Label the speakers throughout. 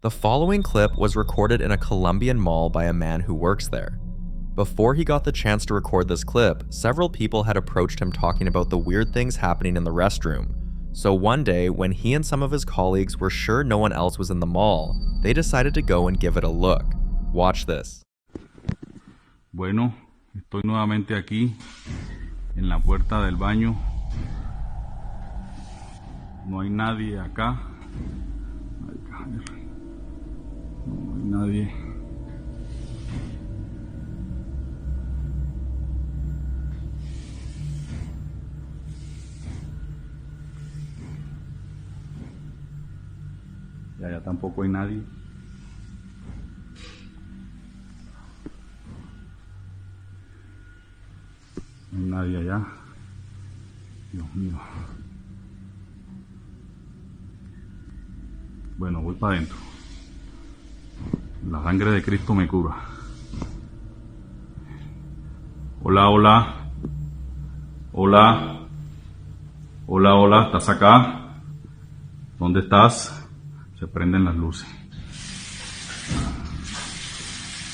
Speaker 1: The following clip was recorded in a Colombian mall by a man who works there. Before he got the chance to record this clip, several people had approached him talking about the weird things happening in the restroom. So one day, when he and some of his colleagues were sure no one else was in the mall, they decided to go and give it a look. Watch this.
Speaker 2: Bueno, estoy nuevamente aquí en la puerta del baño. No hay nadie acá. No hay nadie. Y allá tampoco hay nadie. No hay nadie allá. Dios mío. Bueno, voy para adentro. La sangre de Cristo me cura. Hola, hola. Hola. Hola, hola. ¿Estás acá? ¿Dónde estás? Se prenden las luces.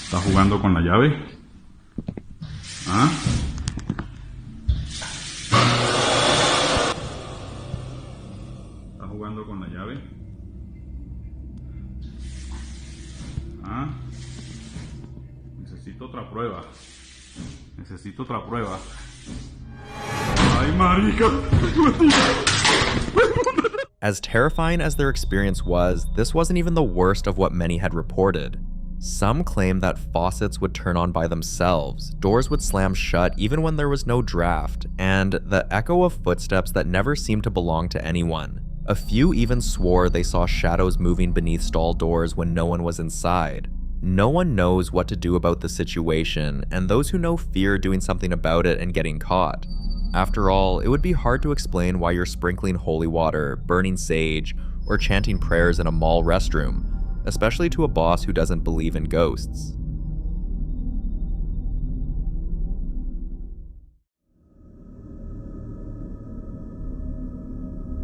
Speaker 2: ¿Estás jugando con la llave? ¿Ah? ¿Estás jugando con la llave? ¿Ah? Necesito otra prueba. Necesito otra prueba. ¡Ay, marica!
Speaker 1: As terrifying as their experience was, this wasn't even the worst of what many had reported. Some claimed that faucets would turn on by themselves, doors would slam shut even when there was no draft, and the echo of footsteps that never seemed to belong to anyone. A few even swore they saw shadows moving beneath stall doors when no one was inside. No one knows what to do about the situation, and those who know fear doing something about it and getting caught. After all, it would be hard to explain why you're sprinkling holy water, burning sage, or chanting prayers in a mall restroom, especially to a boss who doesn't believe in ghosts.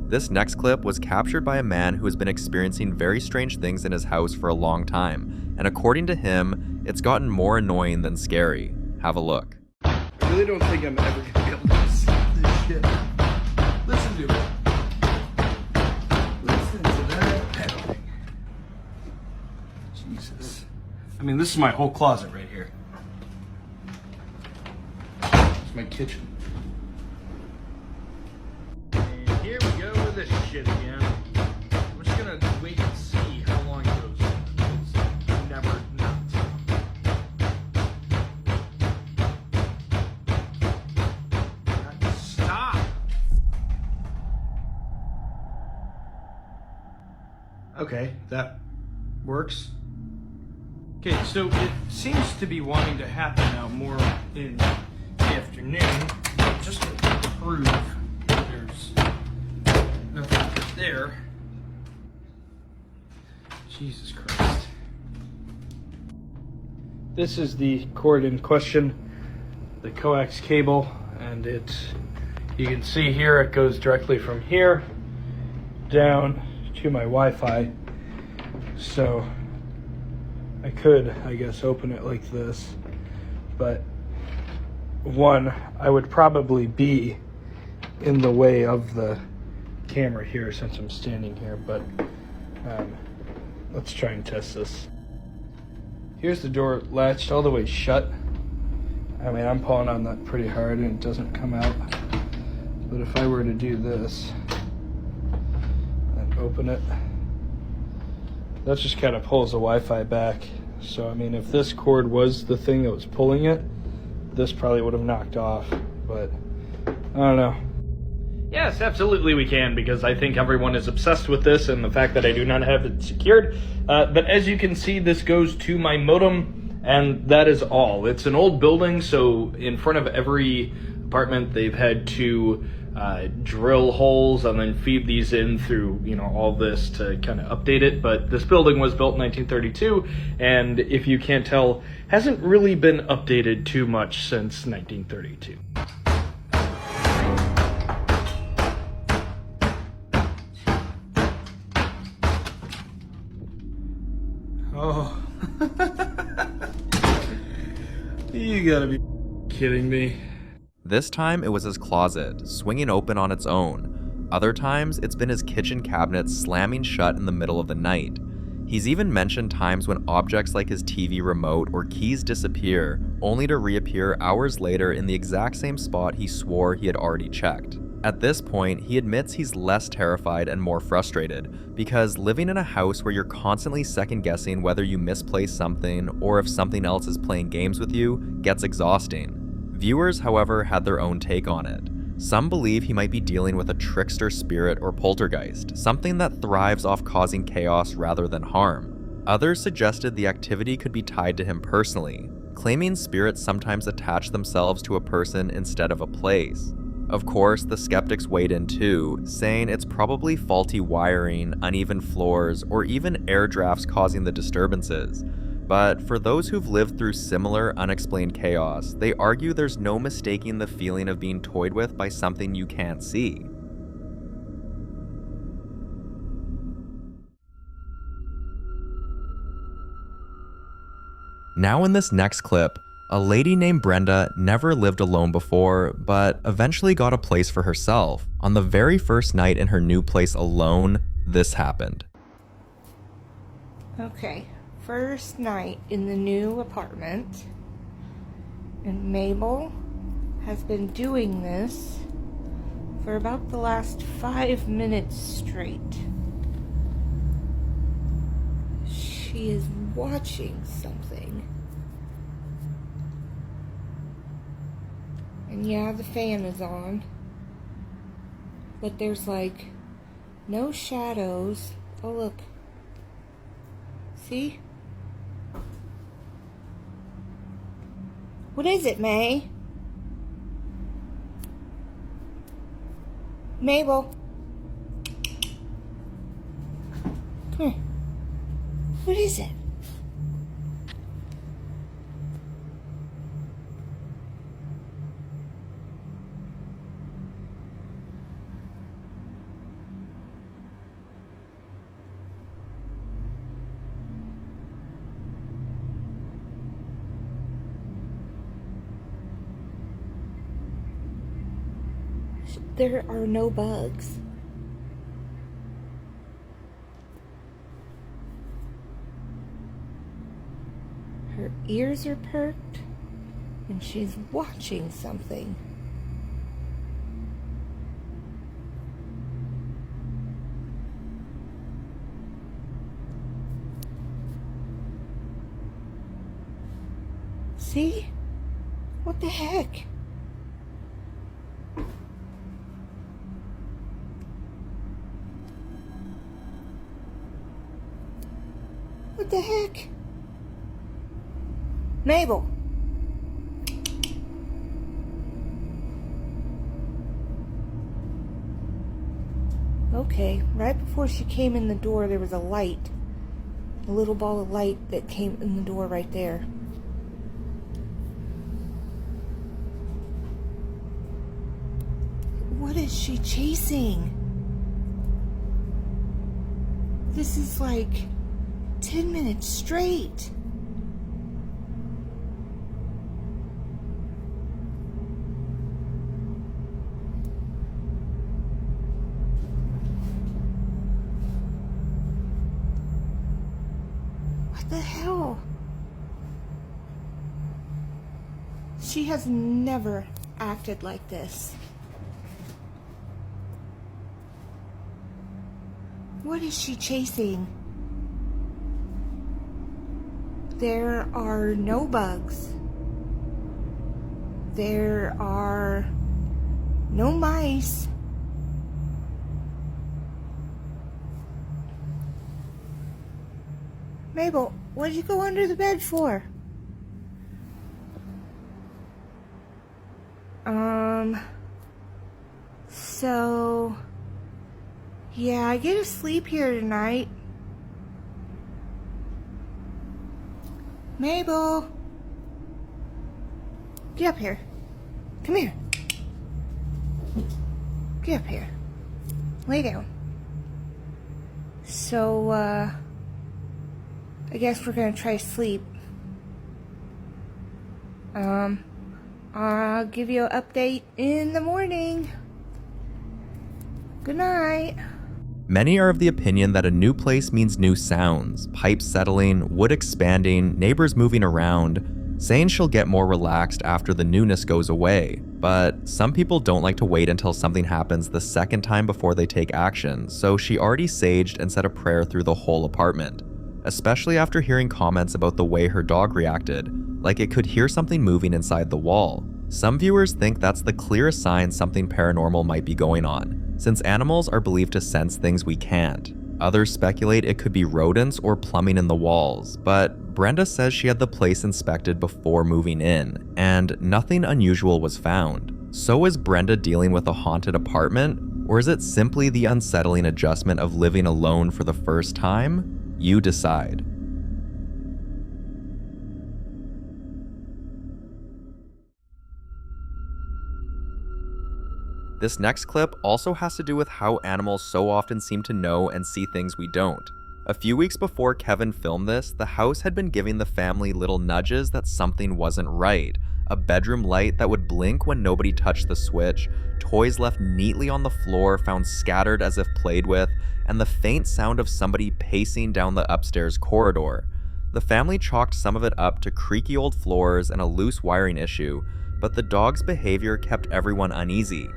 Speaker 1: This next clip was captured by a man who has been experiencing very strange things in his house for a long time, and according to him, it's gotten more annoying than scary. Have a look.
Speaker 3: I really don't think I'm ever gonna be able to see this shit. Listen to it. Listen to that pedaling. Jesus. I mean, this is my whole closet right here. It's my kitchen. And here we go with this shit again. I'm just gonna wait and see how long it goes. It's never not. Stop! Okay, that works. Okay, so it seems to be wanting to happen now more in the afternoon. Just to prove there's nothing there. Jesus Christ. This is the cord in question, the coax cable, and you can see here it goes directly from here down to my Wi-Fi. So I could, I guess, open it like this, but one, I would probably be in the way of the camera here since I'm standing here, but let's try and test this. Here's the door latched all the way shut. I mean, I'm pulling on that pretty hard and it doesn't come out. But if I were to do this and open it, that just kind of pulls the Wi-Fi back. So, I mean, if this cord was the thing that was pulling it, this probably would have knocked off, but I don't know. Yes, absolutely we can, because I think everyone is obsessed with this and the fact that I do not have it secured. But as you can see, this goes to my modem, and that is all. It's an old building, so in front of every apartment, they've had to drill holes and then feed these in through, all this to kind of update it. But this building was built in 1932, and if you can't tell, hasn't really been updated too much since 1932. Oh. You gotta be kidding me.
Speaker 1: This time it was his closet, swinging open on its own. Other times it's been his kitchen cabinet slamming shut in the middle of the night. He's even mentioned times when objects like his TV remote or keys disappear, only to reappear hours later in the exact same spot he swore he had already checked. At this point, he admits he's less terrified and more frustrated, because living in a house where you're constantly second-guessing whether you misplaced something or if something else is playing games with you gets exhausting. Viewers, however, had their own take on it. Some believe he might be dealing with a trickster spirit or poltergeist, something that thrives off causing chaos rather than harm. Others suggested the activity could be tied to him personally, claiming spirits sometimes attach themselves to a person instead of a place. Of course, the skeptics weighed in too, saying it's probably faulty wiring, uneven floors, or even air drafts causing the disturbances. But for those who've lived through similar unexplained chaos, they argue there's no mistaking the feeling of being toyed with by something you can't see. Now in this next clip, a lady named Brenda never lived alone before, but eventually got a place for herself. On the very first night in her new place alone, this happened.
Speaker 4: Okay, first night in the new apartment, and Mabel has been doing this for about the last 5 minutes straight. She is watching something. And yeah, the fan is on. But there's like no shadows. Oh, look. See? What is it, May? Mabel. Come here. What is it? There are no bugs. Her ears are perked, and she's watching something. See? What the heck? What the heck? Mabel. Okay, right before she came in the door, there was a light. A little ball of light that came in the door right there. What is she chasing? This is like 10 minutes straight. What the hell? She has never acted like this. What is she chasing? There are no bugs. There are no mice. Mabel, what did you go under the bed for? So, yeah, I get to sleep here tonight. Mabel, get up here. Come here. Get up here. Lay down. So, I guess we're gonna try sleep. I'll give you an update in the morning. Good night.
Speaker 1: Many are of the opinion that a new place means new sounds, pipes settling, wood expanding, neighbors moving around, saying she'll get more relaxed after the newness goes away. But some people don't like to wait until something happens the second time before they take action, so she already saged and said a prayer through the whole apartment, especially after hearing comments about the way her dog reacted, like it could hear something moving inside the wall. Some viewers think that's the clearest sign something paranormal might be going on, since animals are believed to sense things we can't. Others speculate it could be rodents or plumbing in the walls, but Brenda says she had the place inspected before moving in, and nothing unusual was found. So is Brenda dealing with a haunted apartment, or is it simply the unsettling adjustment of living alone for the first time? You decide. This next clip also has to do with how animals so often seem to know and see things we don't. A few weeks before Kevin filmed this, the house had been giving the family little nudges that something wasn't right. A bedroom light that would blink when nobody touched the switch, toys left neatly on the floor found scattered as if played with, and the faint sound of somebody pacing down the upstairs corridor. The family chalked some of it up to creaky old floors and a loose wiring issue, but the dog's behavior kept everyone uneasy.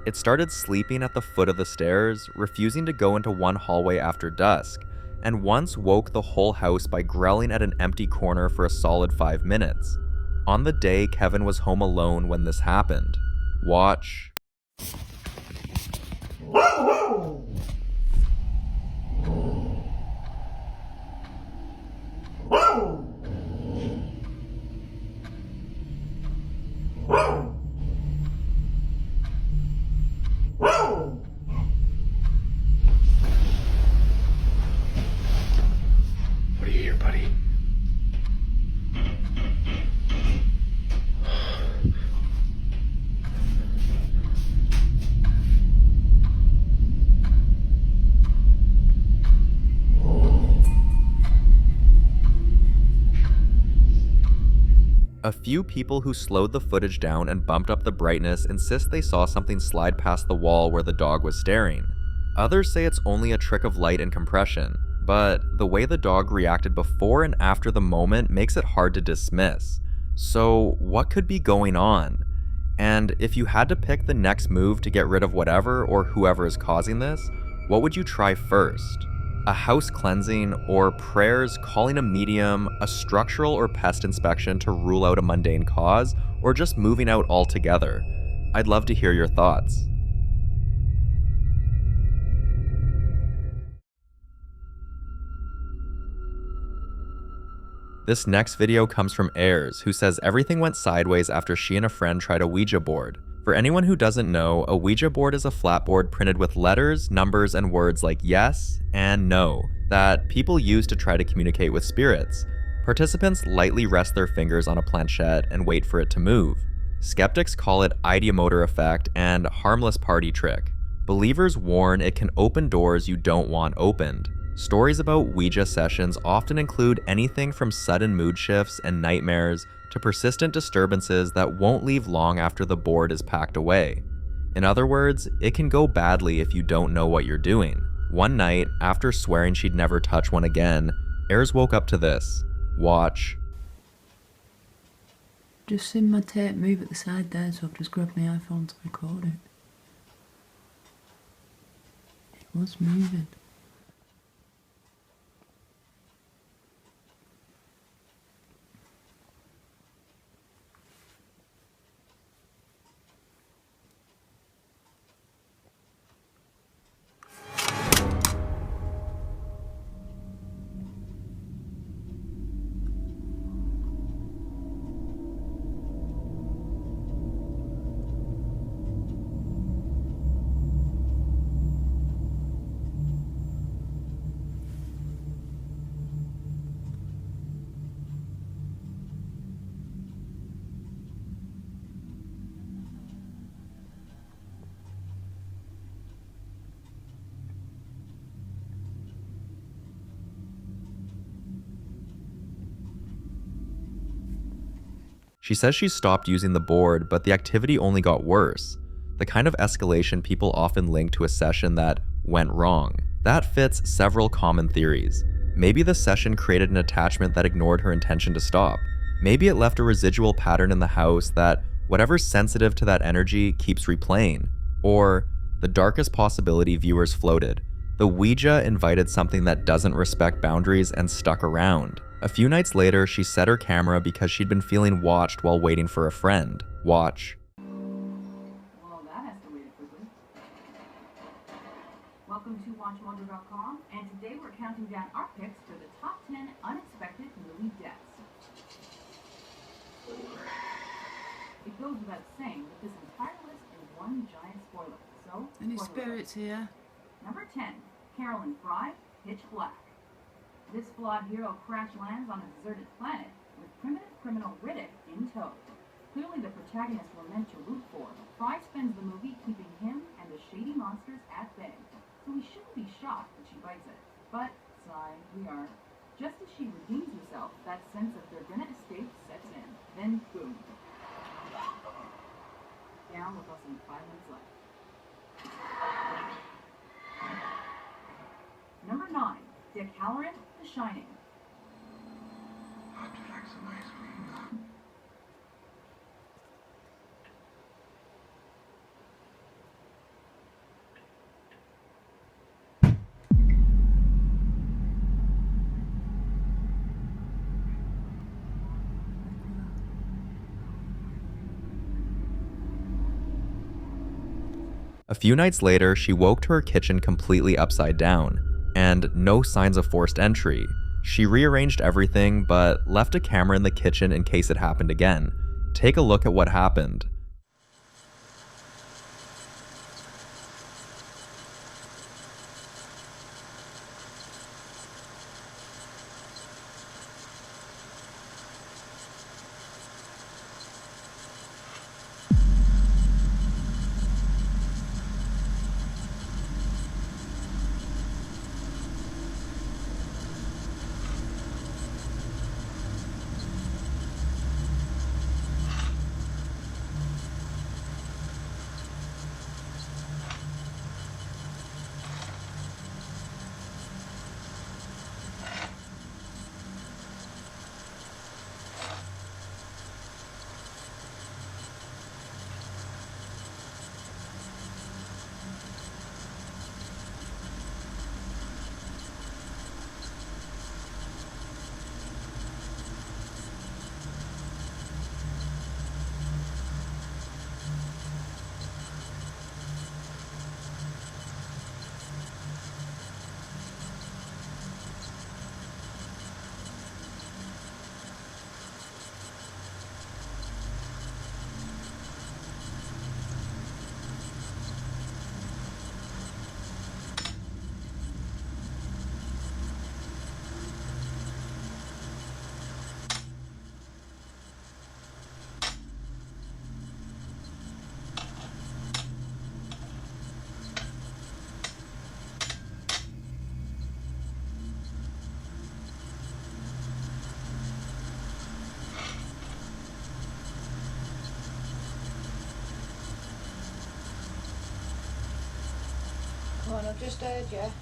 Speaker 1: It started sleeping at the foot of the stairs, refusing to go into one hallway after dusk, and once woke the whole house by growling at an empty corner for a solid 5 minutes. On the day Kevin was home alone when this happened. Watch.
Speaker 3: What do you hear, buddy?
Speaker 1: A few people who slowed the footage down and bumped up the brightness insist they saw something slide past the wall where the dog was staring. Others say it's only a trick of light and compression, but the way the dog reacted before and after the moment makes it hard to dismiss. So what could be going on? And if you had to pick the next move to get rid of whatever or whoever is causing this, what would you try first? A house cleansing, or prayers, calling a medium, a structural or pest inspection to rule out a mundane cause, or just moving out altogether? I'd love to hear your thoughts. This next video comes from Ayers, who says everything went sideways after she and a friend tried a Ouija board. For anyone who doesn't know, a Ouija board is a flat board printed with letters, numbers, and words like yes and no that people use to try to communicate with spirits. Participants lightly rest their fingers on a planchette and wait for it to move. Skeptics call it ideomotor effect and harmless party trick. Believers warn it can open doors you don't want opened. Stories about Ouija sessions often include anything from sudden mood shifts and nightmares to persistent disturbances that won't leave long after the board is packed away. In other words, it can go badly if you don't know what you're doing. One night, after swearing she'd never touch one again, Ayers woke up to this. Watch.
Speaker 5: Just seen my tape move at the side there, so I've just grabbed my iPhone to record it. It was moving.
Speaker 1: She says she stopped using the board, but the activity only got worse. The kind of escalation people often link to a session that went wrong. That fits several common theories. Maybe the session created an attachment that ignored her intention to stop. Maybe it left a residual pattern in the house that whatever's sensitive to that energy keeps replaying. Or, the darkest possibility viewers floated. The Ouija invited something that doesn't respect boundaries and stuck around. A few nights later, she set her camera because she'd been feeling watched while waiting for a friend. Watch.
Speaker 6: Well, that escalated quickly. Welcome to WatchMojo.com, and today we're counting down our picks for the top 10 unexpected movie deaths. It goes without saying that this entire list is one giant spoiler, so...
Speaker 5: Any
Speaker 6: spoiler
Speaker 5: spirits here?
Speaker 6: Number 10, Carolyn Fry, Pitch Black. This flawed hero crash lands on a deserted planet with primitive criminal Riddick in tow. Clearly the protagonists were meant to root for. Fry spends the movie keeping him and the shady monsters at bay, so we shouldn't be shocked that she bites it. But, sigh, we are. Just as she redeems herself, that sense of their gonna escape sets in. Then, boom. Down with less than 5 minutes left. Number 9, Dick Halloran, The Shining.
Speaker 1: A few nights later, she woke to her kitchen completely upside down, and no signs of forced entry. She rearranged everything, but left a camera in the kitchen in case it happened again. Take a look at what happened.
Speaker 4: Come on, I've just heard you.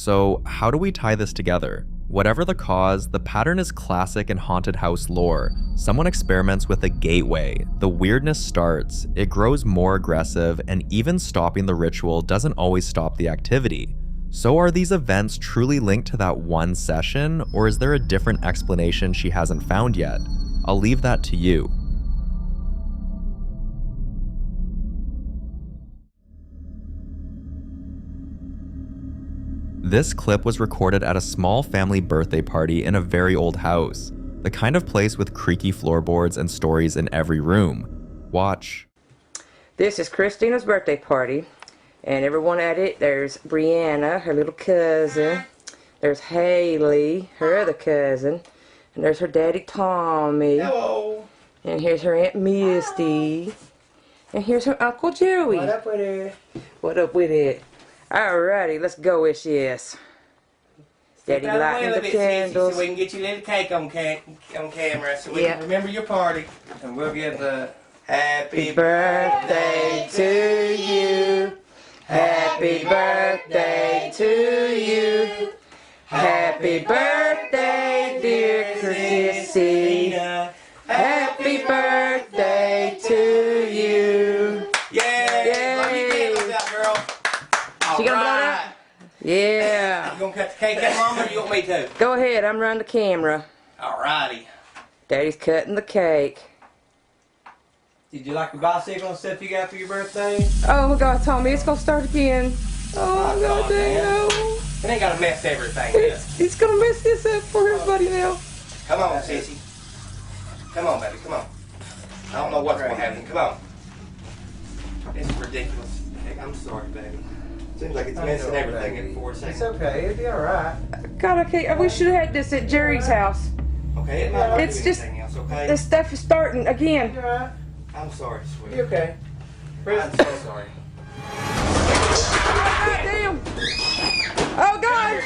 Speaker 1: So how do we tie this together? Whatever the cause, the pattern is classic in haunted house lore. Someone experiments with a gateway, the weirdness starts, it grows more aggressive, and even stopping the ritual doesn't always stop the activity. So are these events truly linked to that one session, or is there a different explanation she hasn't found yet? I'll leave that to you. This clip was recorded at a small family birthday party in a very old house, the kind of place with creaky floorboards and stories in every room. Watch.
Speaker 7: This is Christina's birthday party, and everyone at it, there's Brianna, her little cousin, there's Haley, her other cousin, and there's her daddy Tommy. Hello. And here's her Aunt Misty, and here's her Uncle Joey. What up with it? What up with it? Alrighty, let's go with this. Daddy lighting the candles.
Speaker 8: So we can get you a little cake on camera so we can remember your party. And we'll give the happy birthday to you. Happy birthday to you. Happy birthday, dear Chrissy. Happy birthday to you. Yay! Blow your candles out, girl.
Speaker 7: She gonna blow it out? Yeah.
Speaker 8: You gonna cut the cake out, Mom, or you want me to?
Speaker 7: Go ahead, I'm running the camera.
Speaker 8: Alrighty.
Speaker 7: Daddy's cutting the cake.
Speaker 8: Did you like your bicycle and stuff you got for your birthday?
Speaker 7: Oh my God, Tommy, it's gonna start again. Oh my God,
Speaker 8: man.
Speaker 7: no.
Speaker 8: It ain't gotta mess everything up.
Speaker 7: He's gonna mess this up for everybody now.
Speaker 8: Come on, sissy. Come on, baby, come on. I don't know what's gonna happen. Come on. This is ridiculous. I'm sorry, baby. Seems like it's messing everything in 4 seconds.
Speaker 9: It's okay, it'll be alright.
Speaker 7: God, we should have had this at Jerry's house.
Speaker 8: Okay, it might not
Speaker 7: It's
Speaker 8: do
Speaker 7: just,
Speaker 8: anything else, okay?
Speaker 7: this stuff is starting again.
Speaker 9: You alright?
Speaker 8: I'm sorry, sweetie.
Speaker 9: You okay?
Speaker 8: I'm so sorry.
Speaker 7: God damn. Oh God.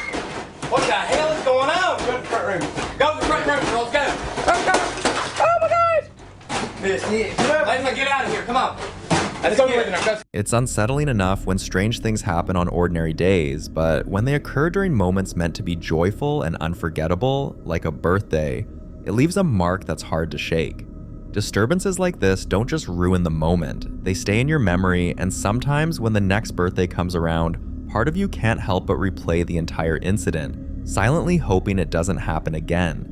Speaker 8: What the hell is going on? Go to the front room. Go to the front room, girls, go.
Speaker 7: Oh God. Oh my God.
Speaker 8: Let's get out of here, come on. Let's go with it.
Speaker 1: It's unsettling enough when strange things happen on ordinary days, but when they occur during moments meant to be joyful and unforgettable, like a birthday, it leaves a mark that's hard to shake. Disturbances like this don't just ruin the moment, they stay in your memory, and sometimes when the next birthday comes around, part of you can't help but replay the entire incident, silently hoping it doesn't happen again.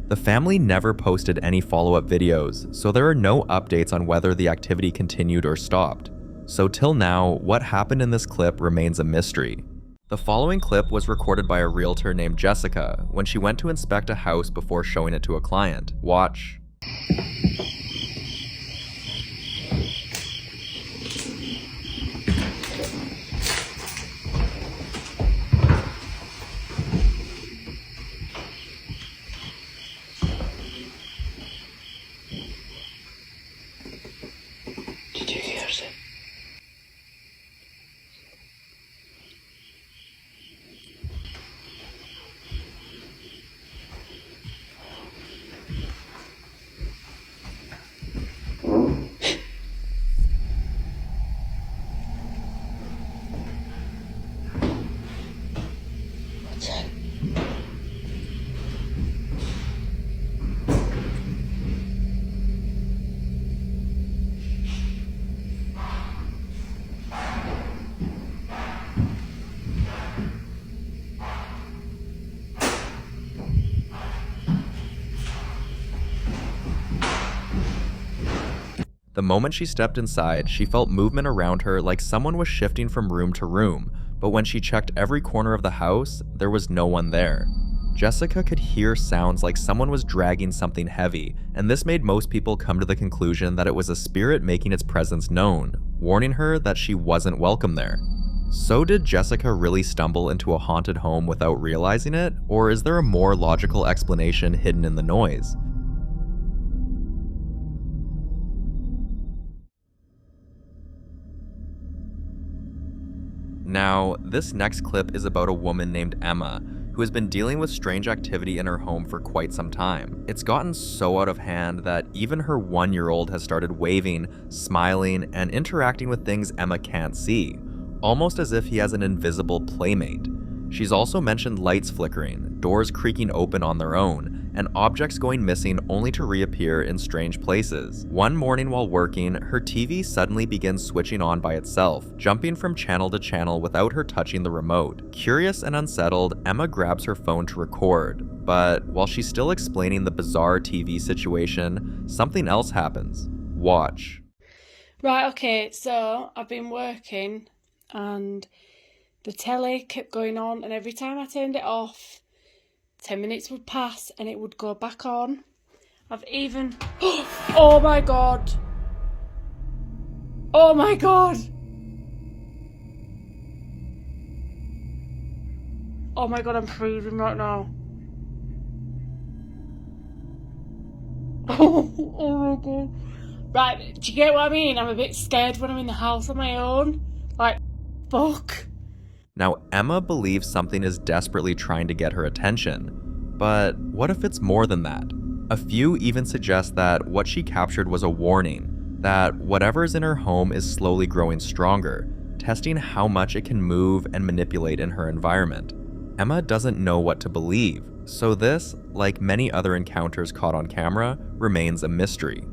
Speaker 1: The family never posted any follow-up videos, so there are no updates on whether the activity continued or stopped. So till now, what happened in this clip remains a mystery. The following clip was recorded by a realtor named Jessica when she went to inspect a house before showing it to a client. Watch.
Speaker 7: Did you hear it? What's that?
Speaker 1: The moment she stepped inside, she felt movement around her like someone was shifting from room to room, but when she checked every corner of the house, there was no one there. Jessica could hear sounds like someone was dragging something heavy, and this made most people come to the conclusion that it was a spirit making its presence known, warning her that she wasn't welcome there. So did Jessica really stumble into a haunted home without realizing it, or is there a more logical explanation hidden in the noise? Now, this next clip is about a woman named Emma, who has been dealing with strange activity in her home for quite some time. It's gotten so out of hand that even her 1-year-old has started waving, smiling, and interacting with things Emma can't see, almost as if he has an invisible playmate. She's also mentioned lights flickering, doors creaking open on their own, and objects going missing only to reappear in strange places. One morning while working, her TV suddenly begins switching on by itself, jumping from channel to channel without her touching the remote. Curious and unsettled, Emma grabs her phone to record, but while she's still explaining the bizarre TV situation, something else happens. Watch.
Speaker 9: Right, okay, so I've been working and the telly kept going on, and every time I turned it off, 10 minutes would pass and it would go back on. I've even... Oh my god! Oh my god! Oh my god, I'm freezing right now. Oh my god. Right, do you get what I mean? I'm a bit scared when I'm in the house on my own. Like, fuck.
Speaker 1: Now, Emma believes something is desperately trying to get her attention, but what if it's more than that? A few even suggest that what she captured was a warning, that whatever's in her home is slowly growing stronger, testing how much it can move and manipulate in her environment. Emma doesn't know what to believe, so this, like many other encounters caught on camera, remains a mystery.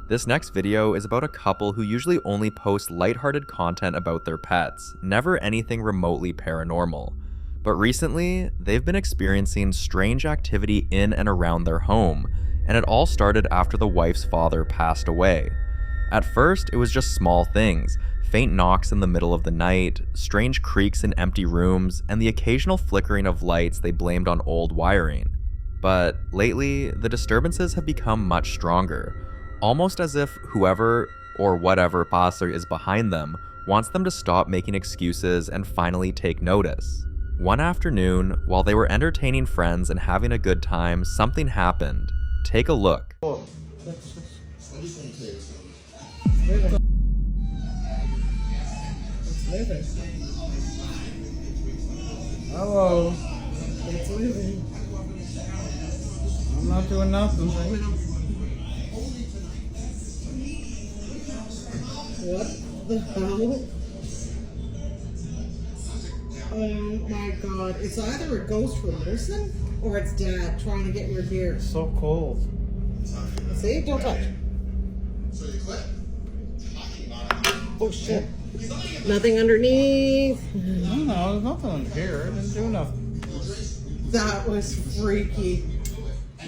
Speaker 1: This next video is about a couple who usually only post lighthearted content about their pets, never anything remotely paranormal. But recently, they've been experiencing strange activity in and around their home, and it all started after the wife's father passed away. At first, it was just small things, faint knocks in the middle of the night, strange creaks in empty rooms, and the occasional flickering of lights they blamed on old wiring. But lately, the disturbances have become much stronger, almost as if whoever or whatever pastor is behind them wants them to stop making excuses and finally take notice. One afternoon, while they were entertaining friends and having a good time, something happened. Take a look.
Speaker 3: Hello. It's leaving. I'm not doing nothing. What the hell? Oh my god. It's either a ghost from Wilson or it's Dad trying to get your beer. It's so cold. See? Don't touch. Oh shit. Nothing underneath. No, there's nothing under here. It didn't do nothing. That was freaky.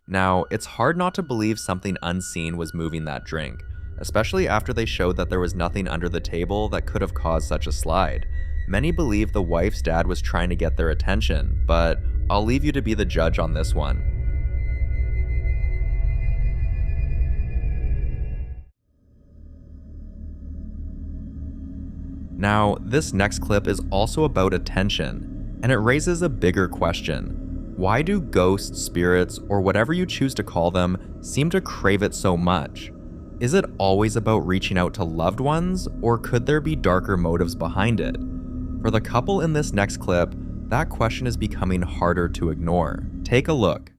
Speaker 1: Now, it's hard not to believe something unseen was moving that drink, especially after they showed that there was nothing under the table that could have caused such a slide. Many believe the wife's dad was trying to get their attention, but I'll leave you to be the judge on this one. Now, this next clip is also about attention, and it raises a bigger question. Why do ghosts, spirits, or whatever you choose to call them, seem to crave it so much? Is it always about reaching out to loved ones, or could there be darker motives behind it? For the couple in this next clip, that question is becoming harder to ignore. Take a look.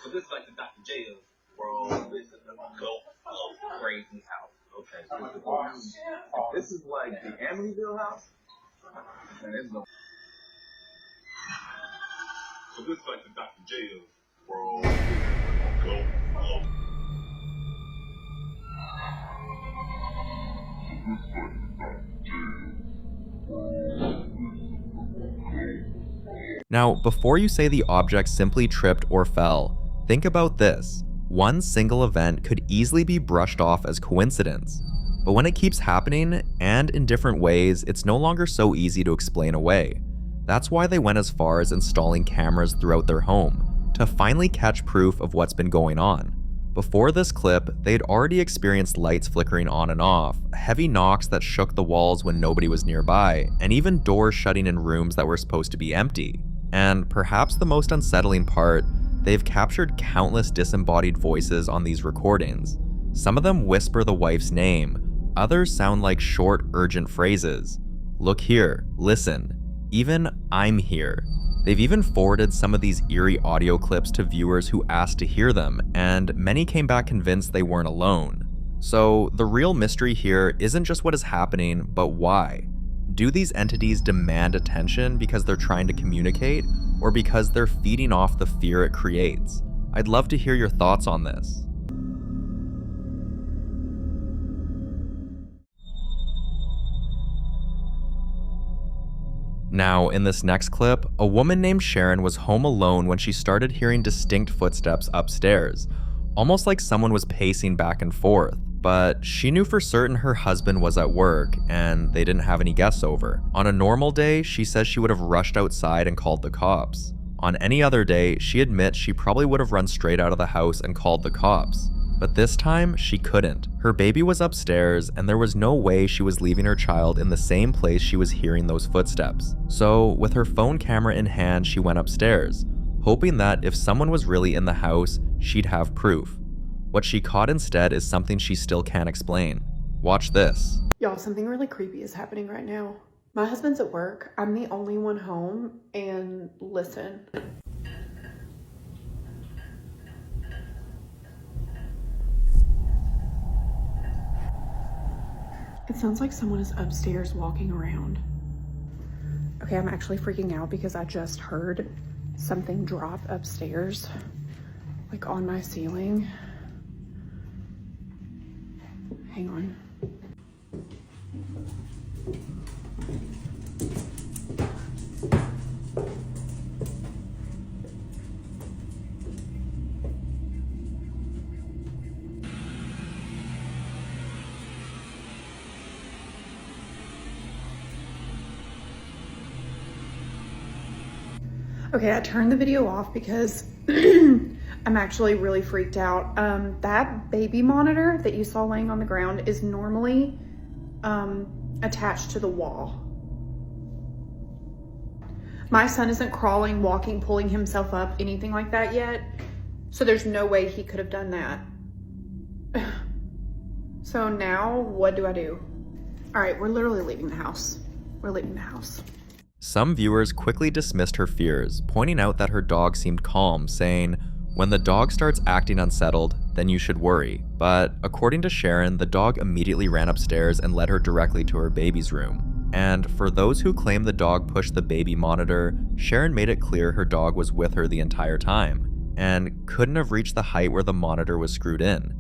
Speaker 10: So this is like the Dr. J of world. This is the crazy house. Okay, so this is like the Amityville house. And this is the... So this is like the Dr. J of world.
Speaker 1: Now, before you say the object simply tripped or fell, think about this. One single event could easily be brushed off as coincidence. But when it keeps happening, and in different ways, it's no longer so easy to explain away. That's why they went as far as installing cameras throughout their home, to finally catch proof of what's been going on. Before this clip, they'd already experienced lights flickering on and off, heavy knocks that shook the walls when nobody was nearby, and even doors shutting in rooms that were supposed to be empty. And perhaps the most unsettling part, they've captured countless disembodied voices on these recordings. Some of them whisper the wife's name, others sound like short, urgent phrases. Look here, listen, even I'm here. They've even forwarded some of these eerie audio clips to viewers who asked to hear them, and many came back convinced they weren't alone. So the real mystery here isn't just what is happening, but why. Do these entities demand attention because they're trying to communicate, or because they're feeding off the fear it creates? I'd love to hear your thoughts on this. Now, in this next clip, a woman named Sharon was home alone when she started hearing distinct footsteps upstairs, almost like someone was pacing back and forth, but she knew for certain her husband was at work and they didn't have any guests over. On a normal day, she says she would have rushed outside and called the cops. On any other day, she admits she probably would have run straight out of the house and called the cops. But this time, she couldn't. Her baby was upstairs, and there was no way she was leaving her child in the same place she was hearing those footsteps. So, with her phone camera in hand, she went upstairs, hoping that if someone was really in the house, she'd have proof. What she caught instead is something she still can't explain. Watch this.
Speaker 11: Y'all, something really creepy is happening right now. My husband's at work, I'm the only one home, and listen. It sounds like someone is upstairs walking around. Okay, I'm actually freaking out because I just heard something drop upstairs, like on my ceiling. Hang on. Okay, I turned the video off because I'm actually really freaked out. That baby monitor that you saw laying on the ground is normally attached to the wall. My son isn't crawling, walking, pulling himself up, anything like that yet. So there's no way he could have done that. So now what do I do? All right, we're literally leaving the house. We're leaving the house.
Speaker 1: Some viewers quickly dismissed her fears, pointing out that her dog seemed calm, saying, "When the dog starts acting unsettled, then you should worry." But according to Sharon, the dog immediately ran upstairs and led her directly to her baby's room. And for those who claim the dog pushed the baby monitor, Sharon made it clear her dog was with her the entire time, and couldn't have reached the height where the monitor was screwed in.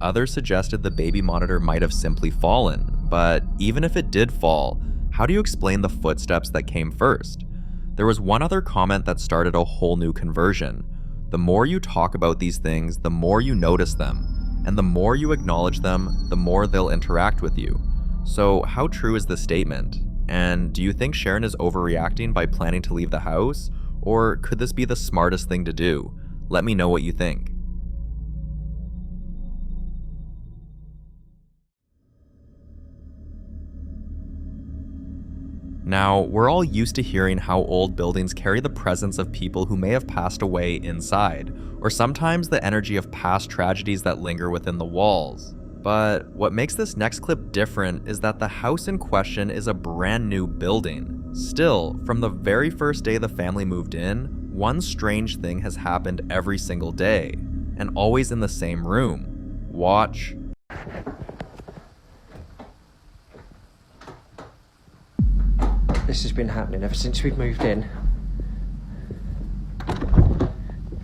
Speaker 1: Others suggested the baby monitor might have simply fallen, but even if it did fall, how do you explain the footsteps that came first? There was one other comment that started a whole new conversion. The more you talk about these things, the more you notice them, and the more you acknowledge them, the more they'll interact with you. So how true is this statement? And do you think Sharon is overreacting by planning to leave the house? Or could this be the smartest thing to do? Let me know what you think. Now, we're all used to hearing how old buildings carry the presence of people who may have passed away inside, or sometimes the energy of past tragedies that linger within the walls. But what makes this next clip different is that the house in question is a brand new building. Still, from the very first day the family moved in, one strange thing has happened every single day, and always in the same room. Watch.
Speaker 12: This has been happening ever since we've moved in.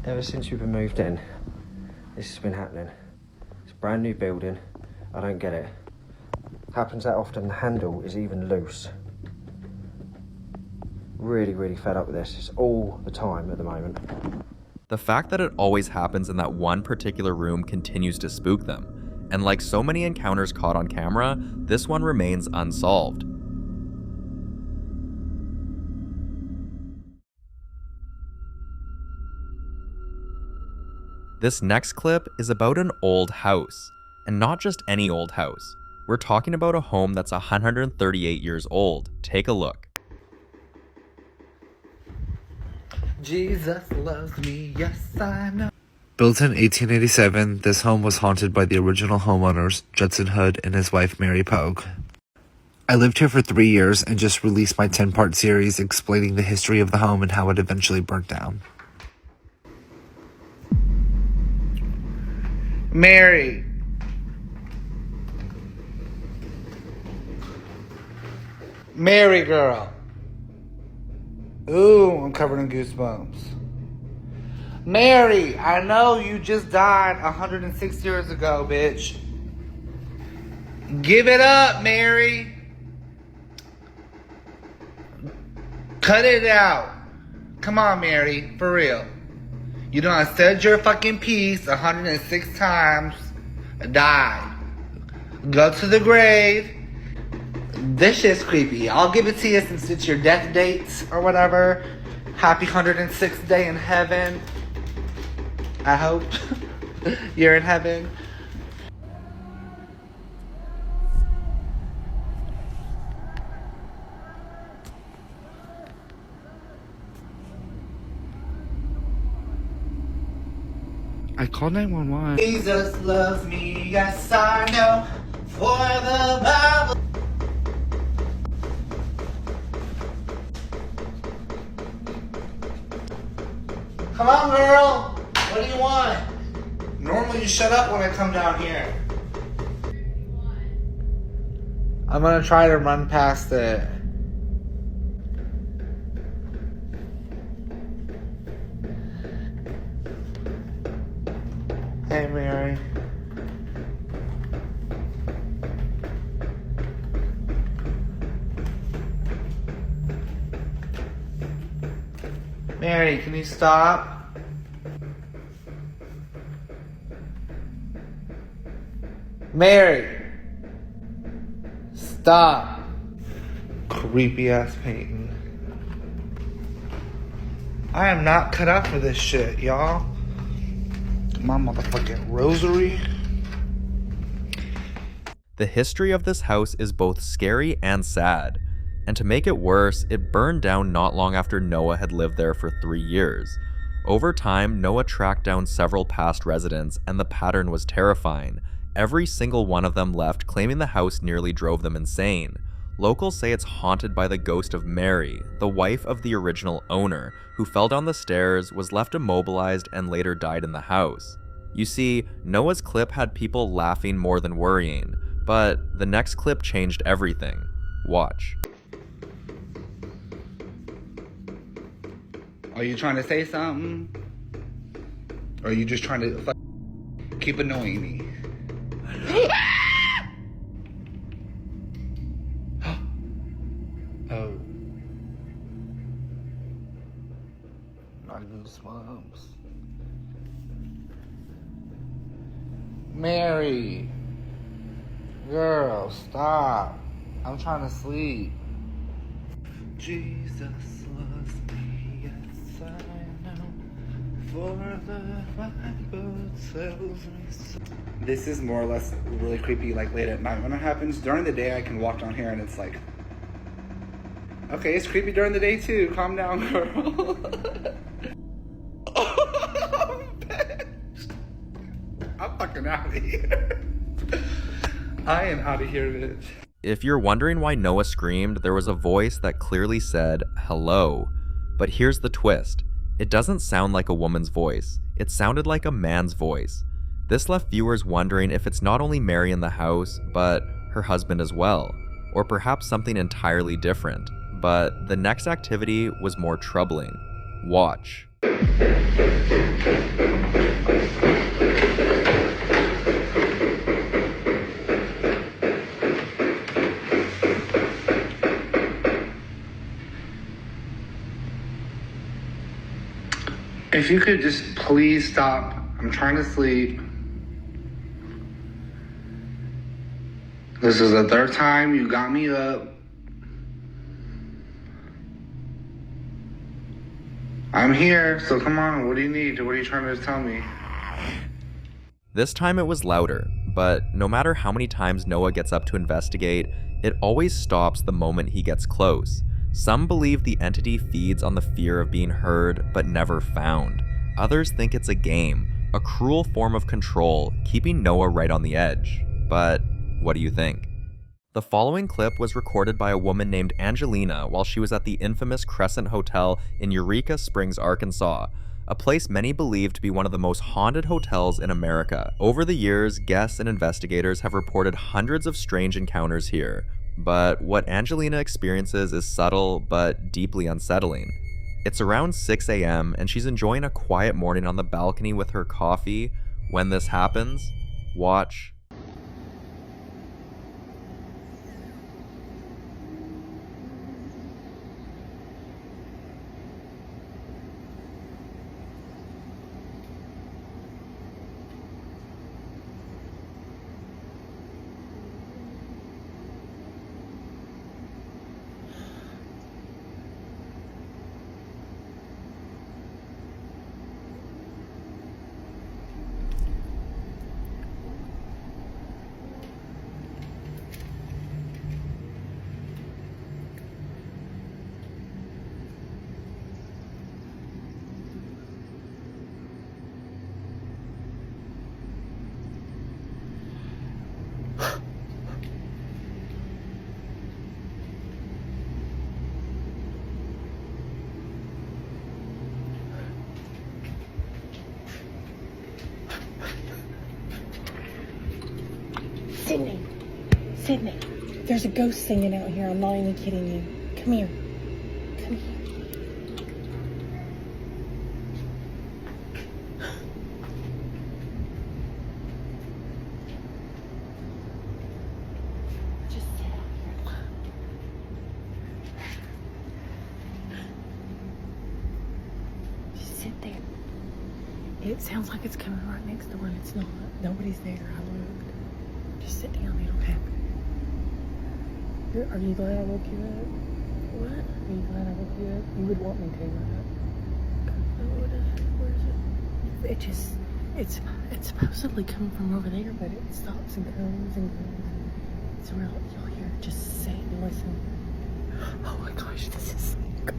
Speaker 12: Ever since we've been moved in, this has been happening. It's a brand new building. I don't get it. Happens that often, the handle is even loose. Really, really fed up with this. It's all the time at the moment.
Speaker 1: The fact that it always happens in that one particular room continues to spook them. And like so many encounters caught on camera, this one remains unsolved. This next clip is about an old house, and not just any old house. We're talking about a home that's 138 years old. Take a look.
Speaker 13: Jesus loves me, yes I know.
Speaker 14: Built in 1887, this home was haunted by the original homeowners, Judson Hood and his wife Mary Pogue. I lived here for 3 years and just released my 10-part series explaining the history of the home and how it eventually burnt down.
Speaker 13: Mary. Mary girl. Ooh, I'm covered in goosebumps. Mary, I know you just died 106 years ago, bitch. Give it up, Mary. Cut it out. Come on, Mary, for real. You done said your fucking piece 106 times. Died. Go to the grave. This shit's creepy. I'll give it to you since it's your death dates or whatever. Happy 106th day in heaven. I hope you're in heaven.
Speaker 14: I called 911.
Speaker 13: Jesus loves me, yes I know, for the Bible. Come on, girl. What do you want? Normally you shut up when I come down here. I'm gonna try to run past it. Hey, Mary. Mary, can you stop? Mary! Stop! Creepy ass painting. I am not cut out for this shit, y'all. My motherfucking rosary.
Speaker 1: The history of this house is both scary and sad. And to make it worse, it burned down not long after Noah had lived there for 3 years. Over time, Noah tracked down several past residents, and the pattern was terrifying. Every single one of them left, claiming the house nearly drove them insane. Locals say it's haunted by the ghost of Mary, the wife of the original owner, who fell down the stairs, was left immobilized, and later died in the house. You see, Noah's clip had people laughing more than worrying, but the next clip changed everything. Watch.
Speaker 13: Are you trying to say something? Or are you just trying to keep annoying me? Oh. Not goosebumps. Mary. Girl, stop. I'm trying to sleep. Jesus loves me, yes I know, for the Bible tells me so. This is more or less really creepy, like late at night when it happens. During the day I can walk down here and it's like, okay, it's creepy during the day too. Calm down, girl. I'm fucking out of here. I am out of here, bitch.
Speaker 1: If you're wondering why Noah screamed, there was a voice that clearly said, hello. But here's the twist. It doesn't sound like a woman's voice. It sounded like a man's voice. This left viewers wondering if it's not only Mary in the house, but her husband as well. Or perhaps something entirely different. But the next activity was more troubling. Watch.
Speaker 13: If you could just please stop. I'm trying to sleep. This is the third time you got me up. I'm here, so come on. What do you need? What are you trying to tell me?
Speaker 1: This time it was louder, but no matter how many times Noah gets up to investigate, it always stops the moment he gets close. Some believe the entity feeds on the fear of being heard but never found. Others think it's a game, a cruel form of control, keeping Noah right on the edge. But what do you think? The following clip was recorded by a woman named Angelina while she was at the infamous Crescent Hotel in Eureka Springs, Arkansas, a place many believe to be one of the most haunted hotels in America. Over the years, guests and investigators have reported hundreds of strange encounters here, but what Angelina experiences is subtle but deeply unsettling. It's around 6 a.m. and she's enjoying a quiet morning on the balcony with her coffee when this happens. Watch.
Speaker 15: Sydney, there's a ghost singing out here. I'm not even kidding you. Come here. Come here. Just sit out here. Just sit there. It sounds like it's coming right next door, and it's not. Nobody's there. I looked. Just sit down. It'll happen. Are you glad I woke you up? What? Are you glad I woke you up? You would want me to, right? Where is it? It's supposedly coming from over there, but it stops and comes and goes. It's real. You'll hear it. Just sit and listen. Oh my gosh, this is so good.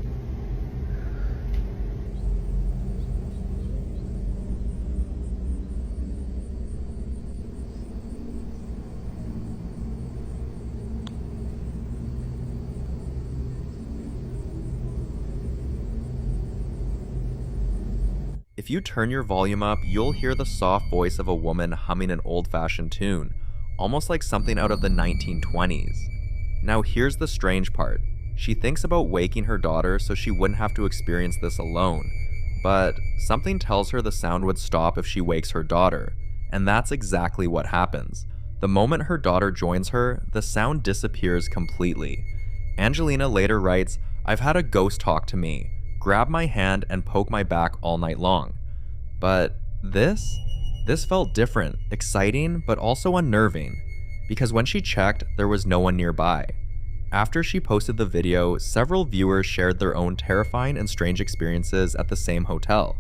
Speaker 1: If you turn your volume up, you'll hear the soft voice of a woman humming an old-fashioned tune, almost like something out of the 1920s. Now here's the strange part. She thinks about waking her daughter so she wouldn't have to experience this alone, but something tells her the sound would stop if she wakes her daughter, and that's exactly what happens. The moment her daughter joins her, the sound disappears completely. Angelina later writes, "I've had a ghost talk to me, grab my hand and poke my back all night long. But this felt different, exciting, but also unnerving, because when she checked, there was no one nearby." After she posted the video, several viewers shared their own terrifying and strange experiences at the same hotel.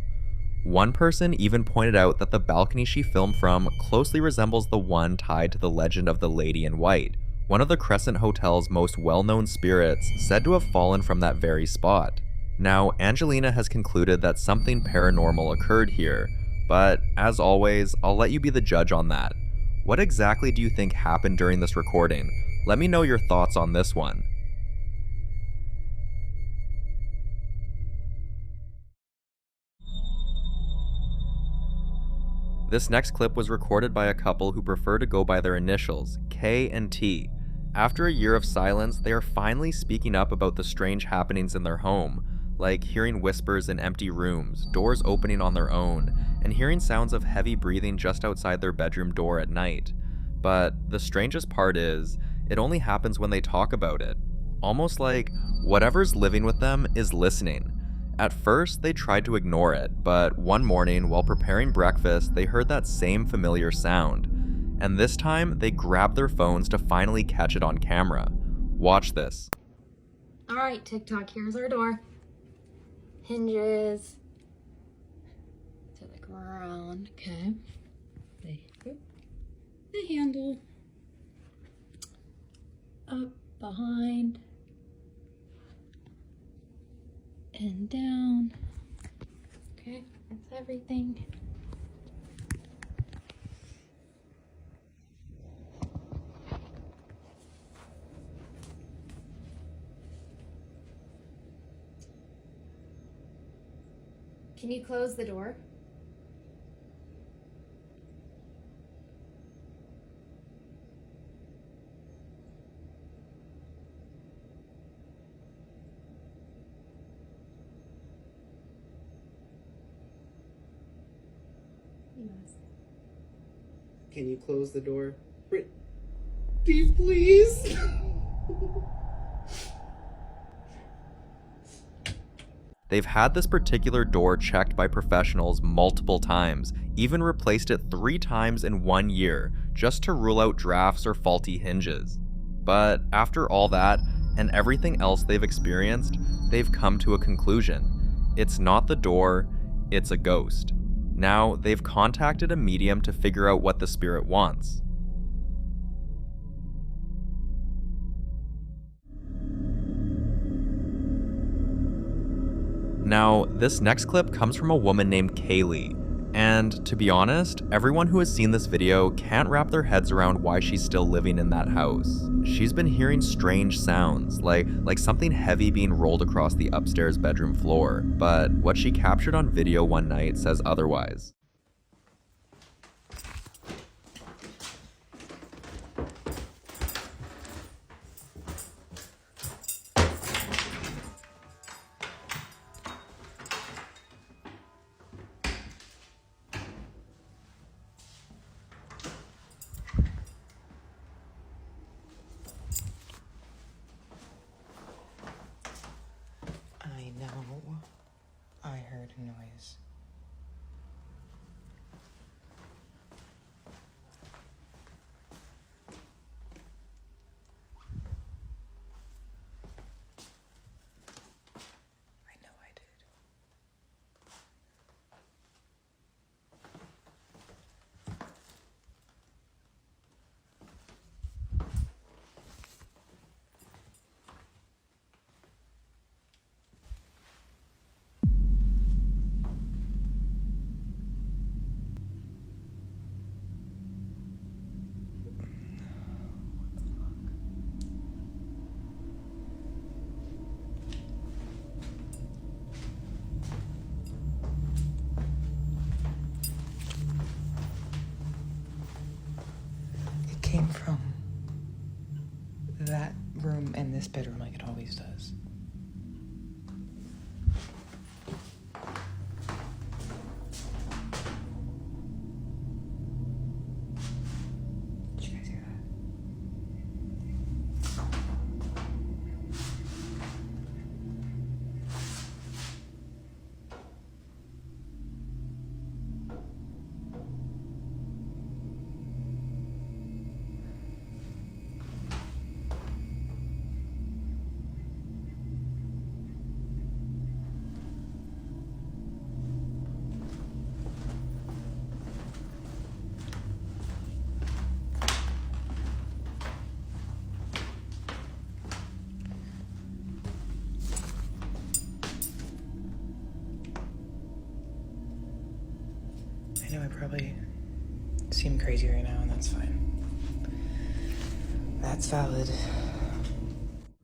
Speaker 1: One person even pointed out that the balcony she filmed from closely resembles the one tied to the legend of the Lady in White, one of the Crescent Hotel's most well-known spirits said to have fallen from that very spot. Now, Angelina has concluded that something paranormal occurred here, but as always, I'll let you be the judge on that. What exactly do you think happened during this recording? Let me know your thoughts on this one. This next clip was recorded by a couple who prefer to go by their initials, K and T. After a year of silence, they are finally speaking up about the strange happenings in their home, like hearing whispers in empty rooms, doors opening on their own, and hearing sounds of heavy breathing just outside their bedroom door at night. But the strangest part is, it only happens when they talk about it. Almost like whatever's living with them is listening. At first, they tried to ignore it, but one morning, while preparing breakfast, they heard that same familiar sound. And this time, they grabbed their phones to finally catch it on camera. Watch this.
Speaker 16: Alright, TikTok, here's our door. Hinges to the ground. Okay. The handle. Up, behind. And down. Okay, that's everything.
Speaker 17: Can you close the door? Yes.
Speaker 18: Can you close the door? Please?
Speaker 1: They've had this particular door checked by professionals multiple times, even replaced it 3 times in 1 year, just to rule out drafts or faulty hinges. But after all that, and everything else they've experienced, they've come to a conclusion. It's not the door, it's a ghost. Now, they've contacted a medium to figure out what the spirit wants. Now, this next clip comes from a woman named Kaylee, and to be honest, everyone who has seen this video can't wrap their heads around why she's still living in that house. She's been hearing strange sounds, like something heavy being rolled across the upstairs bedroom floor, but what she captured on video one night says otherwise.
Speaker 19: I know. I heard a noise. I know I did. Came from that room and this bedroom like it always does. Did you guys hear that? I know I probably seem crazy right now, and that's fine. That's valid.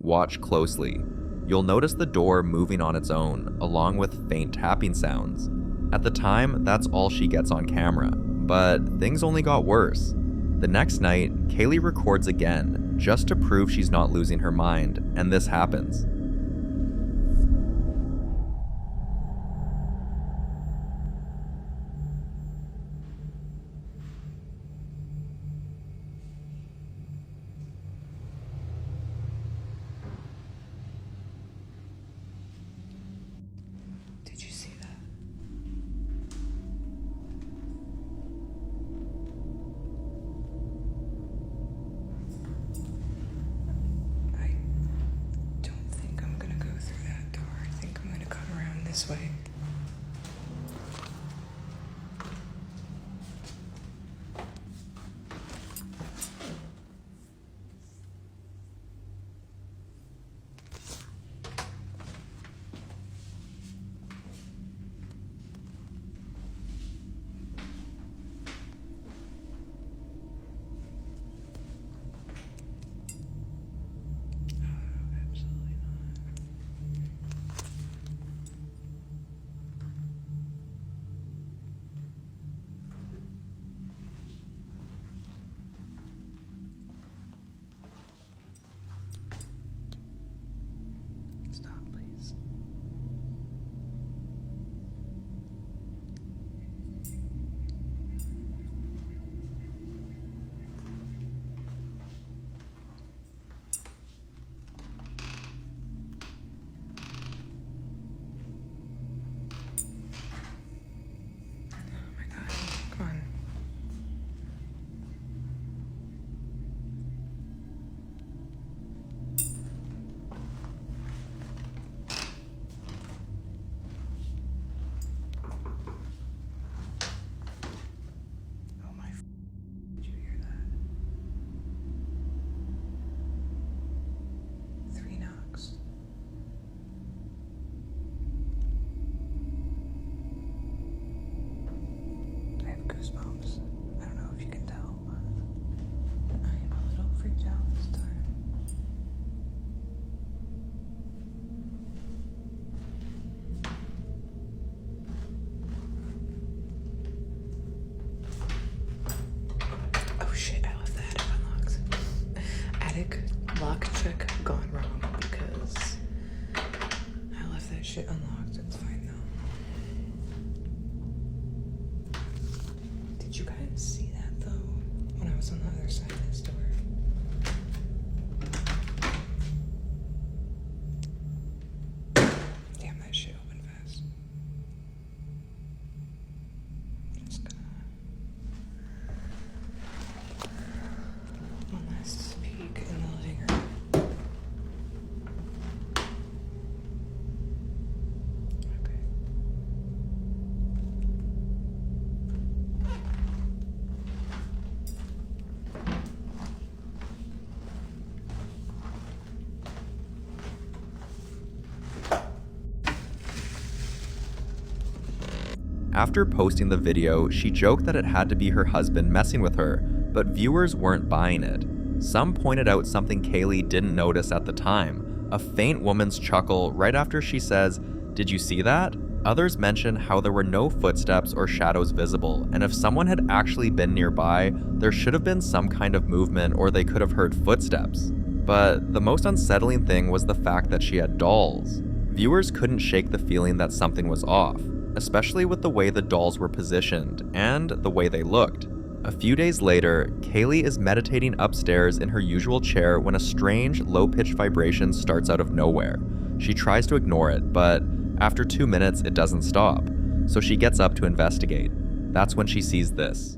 Speaker 1: Watch closely. You'll notice the door moving on its own, along with faint tapping sounds. At the time, that's all she gets on camera, but things only got worse. The next night, Kaylee records again, just to prove she's not losing her mind, and this happens.
Speaker 19: Did you see that? I don't think I'm gonna go through that door. I think I'm gonna come around this way. shit unlocked. It's fine though. Did you guys see that though? When I was on the other side of this door. Damn, that shit opened fast. Just gonna. One last peek in the living room.
Speaker 1: After posting the video, she joked that it had to be her husband messing with her, but viewers weren't buying it. Some pointed out something Kaylee didn't notice at the time, a faint woman's chuckle right after she says, "Did you see that?" Others mention how there were no footsteps or shadows visible, and if someone had actually been nearby, there should have been some kind of movement or they could have heard footsteps. But the most unsettling thing was the fact that she had dolls. Viewers couldn't shake the feeling that something was off, especially with the way the dolls were positioned and the way they looked. A few days later, Kaylee is meditating upstairs in her usual chair when a strange, low-pitched vibration starts out of nowhere. She tries to ignore it, but after 2 minutes, it doesn't stop, so she gets up to investigate. That's when she sees this.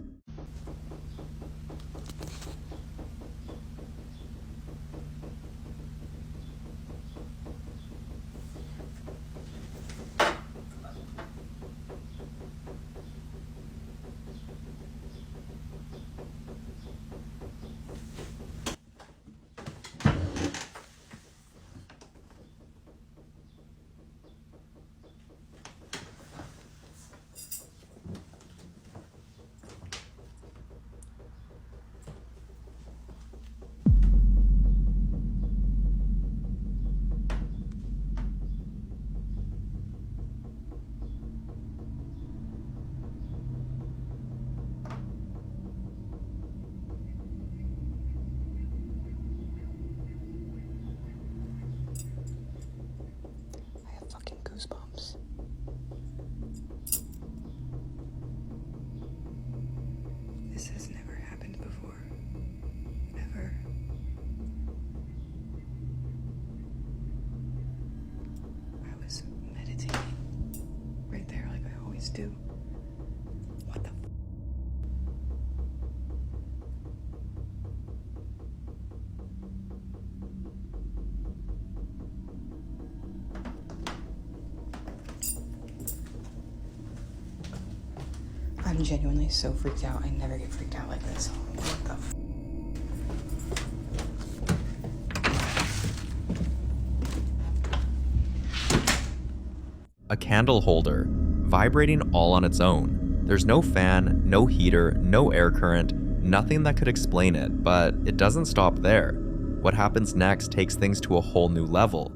Speaker 19: Goosebumps. This has never happened before. Ever. I was meditating right there like I always do. What the I'm genuinely so freaked out. I never get freaked out like this. What the f?
Speaker 1: A candle holder, vibrating all on its own. There's no fan, no heater, no air current, nothing that could explain it, but it doesn't stop there. What happens next takes things to a whole new level.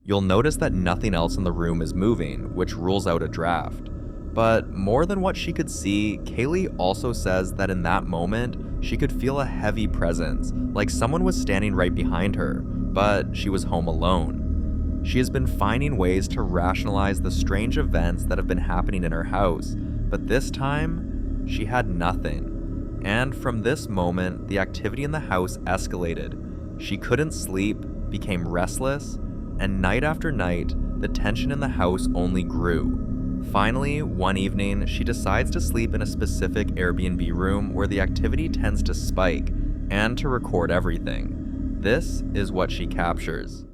Speaker 1: You'll notice that nothing else in the room is moving, which rules out a draft. But more than what she could see, Kaylee also says that in that moment, she could feel a heavy presence, like someone was standing right behind her, but she was home alone. She has been finding ways to rationalize the strange events that have been happening in her house, but this time, she had nothing. And from this moment, the activity in the house escalated. She couldn't sleep, became restless, and night after night, the tension in the house only grew. Finally, one evening, she decides to sleep in a specific Airbnb room where the activity tends to spike, and to record everything. This is what she captures.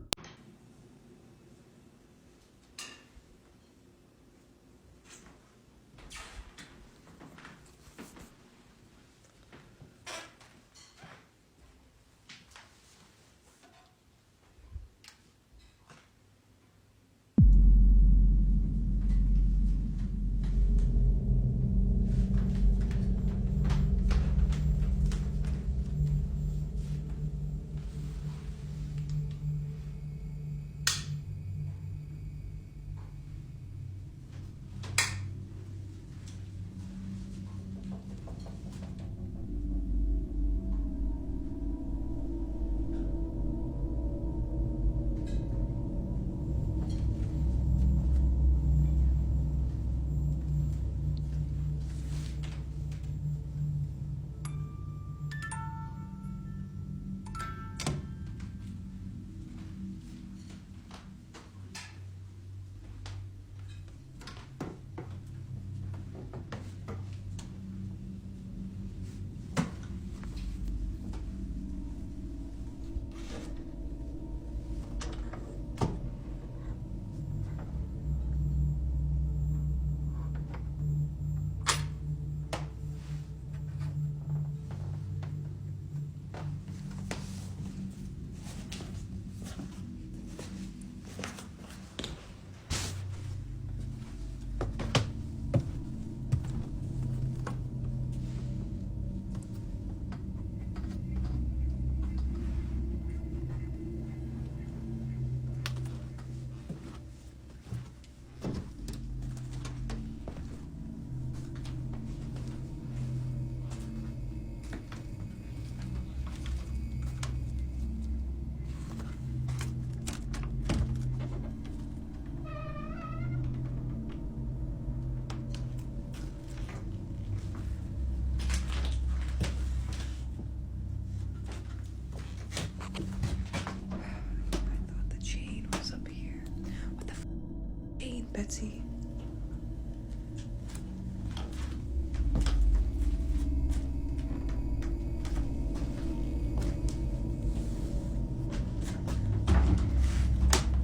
Speaker 20: Betsy.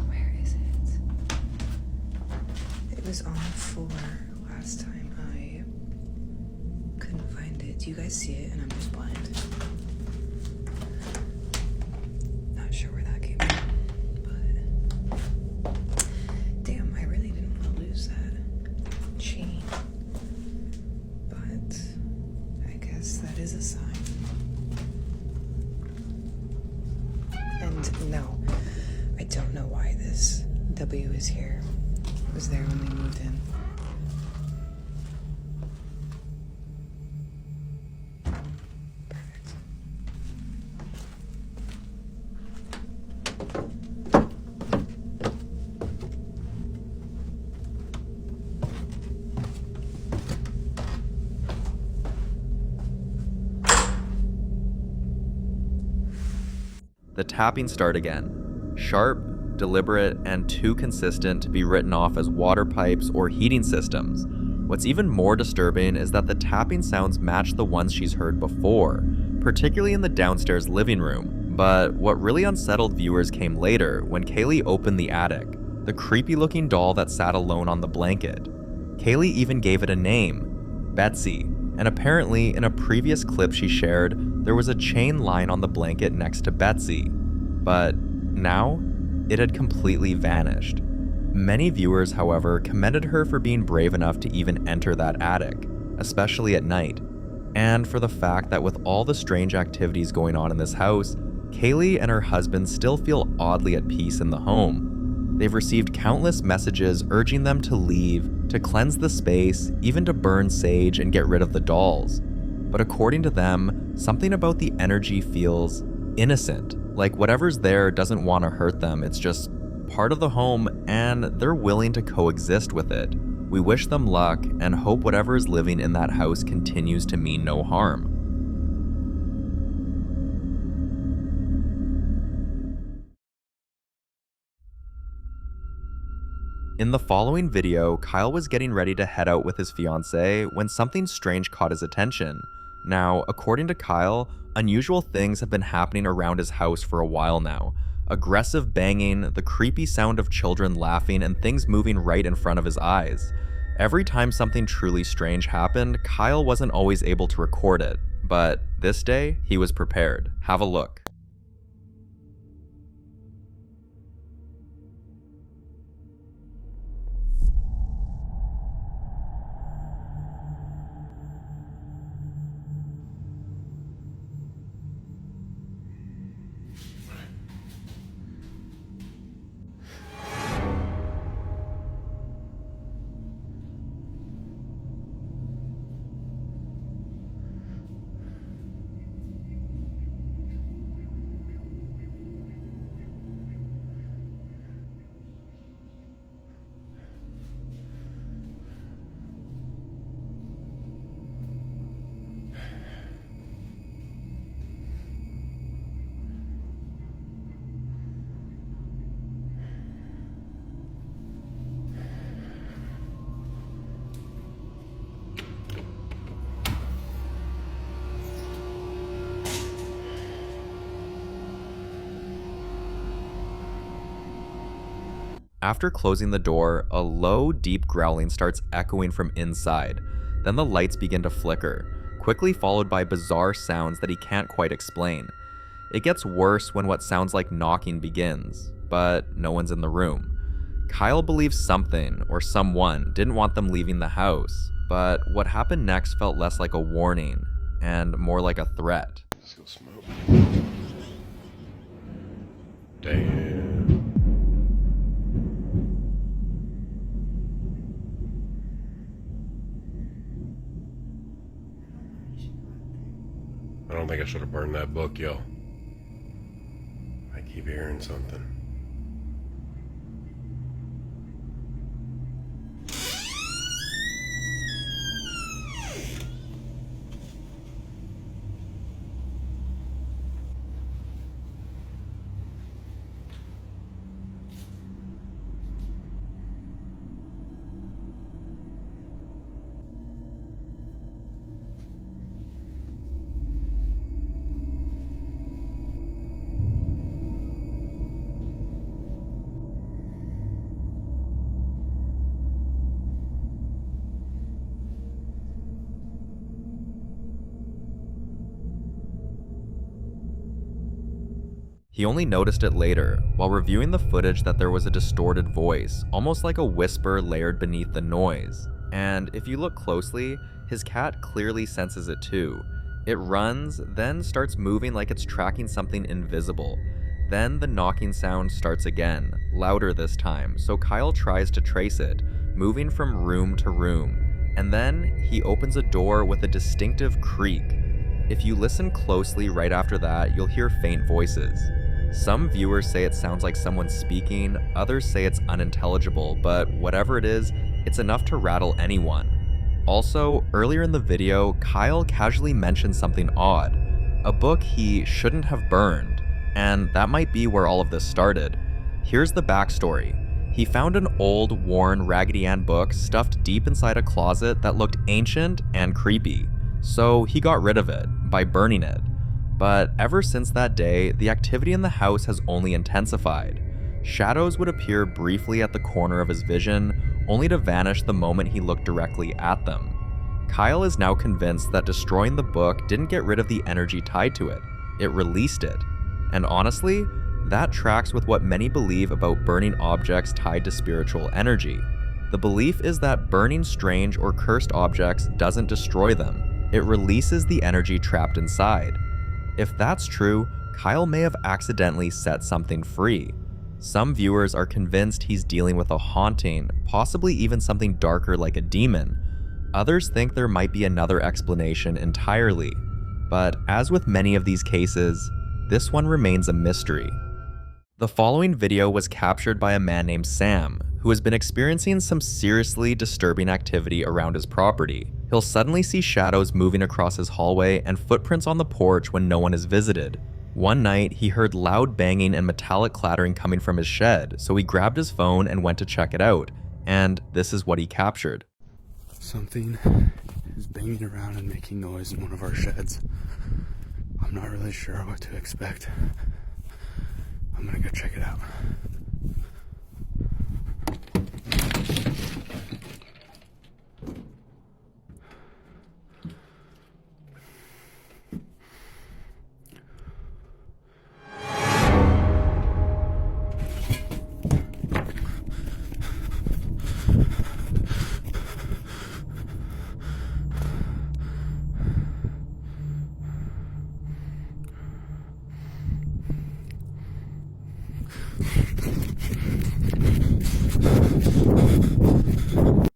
Speaker 20: Where is it? It was on the floor last time. I couldn't find it. Do you guys see it? And I'm just blind. Not sure where that came from. Is a sign. And no, I don't know why this W is here. It was there when we moved in.
Speaker 1: The tapping start again. Sharp, deliberate, and too consistent to be written off as water pipes or heating systems. What's even more disturbing is that the tapping sounds match the ones she's heard before, particularly in the downstairs living room. But what really unsettled viewers came later when Kaylee opened the attic, the creepy looking doll that sat alone on the blanket. Kaylee even gave it a name, Betsy, and apparently in a previous clip she shared, there was a chain line on the blanket next to Betsy. But now, it had completely vanished. Many viewers, however, commended her for being brave enough to even enter that attic, especially at night, and for the fact that with all the strange activities going on in this house, Kaylee and her husband still feel oddly at peace in the home. They've received countless messages urging them to leave, to cleanse the space, even to burn sage and get rid of the dolls. But according to them, something about the energy feels innocent, Like whatever's there doesn't want to hurt them, it's just part of the home and they're willing to coexist with it. We wish them luck and hope whatever is living in that house continues to mean no harm. In the following video, Kyle was getting ready to head out with his fiancée when something strange caught his attention. Now, according to Kyle, unusual things have been happening around his house for a while now. Aggressive banging, the creepy sound of children laughing, and things moving right in front of his eyes. Every time something truly strange happened, Kyle wasn't always able to record it, but this day, he was prepared. Have a look. After closing the door, a low, deep growling starts echoing from inside. Then the lights begin to flicker, quickly followed by bizarre sounds that he can't quite explain. It gets worse when what sounds like knocking begins, but no one's in the room. Kyle believes something or someone didn't want them leaving the house, but what happened next felt less like a warning and more like a threat.
Speaker 21: Let's go smoke. Damn. I don't think I should have burned that book, yo. I keep hearing something.
Speaker 1: He only noticed it later, while reviewing the footage, that there was a distorted voice, almost like a whisper layered beneath the noise. And if you look closely, his cat clearly senses it too. It runs, then starts moving like it's tracking something invisible. Then the knocking sound starts again, louder this time, so Kyle tries to trace it, moving from room to room. And then he opens a door with a distinctive creak. If you listen closely right after that, you'll hear faint voices. Some viewers say it sounds like someone speaking, others say it's unintelligible, but whatever it is, it's enough to rattle anyone. Also, earlier in the video, Kyle casually mentioned something odd, a book he shouldn't have burned, and that might be where all of this started. Here's the backstory. He found an old, worn Raggedy Ann book stuffed deep inside a closet that looked ancient and creepy, so he got rid of it by burning it. But ever since that day, the activity in the house has only intensified. Shadows would appear briefly at the corner of his vision, only to vanish the moment he looked directly at them. Kyle is now convinced that destroying the book didn't get rid of the energy tied to it, it released it. And honestly, that tracks with what many believe about burning objects tied to spiritual energy. The belief is that burning strange or cursed objects doesn't destroy them, it releases the energy trapped inside. If that's true, Kyle may have accidentally set something free. Some viewers are convinced he's dealing with a haunting, possibly even something darker like a demon. Others think there might be another explanation entirely. But as with many of these cases, this one remains a mystery. The following video was captured by a man named Sam, who has been experiencing some seriously disturbing activity around his property. He'll suddenly see shadows moving across his hallway and footprints on the porch when no one is visited. One night, he heard loud banging and metallic clattering coming from his shed, so he grabbed his phone and went to check it out, and this is what he captured.
Speaker 2: Something is banging around and making noise in one of our sheds. I'm not really sure what to expect. I'm gonna go check it out.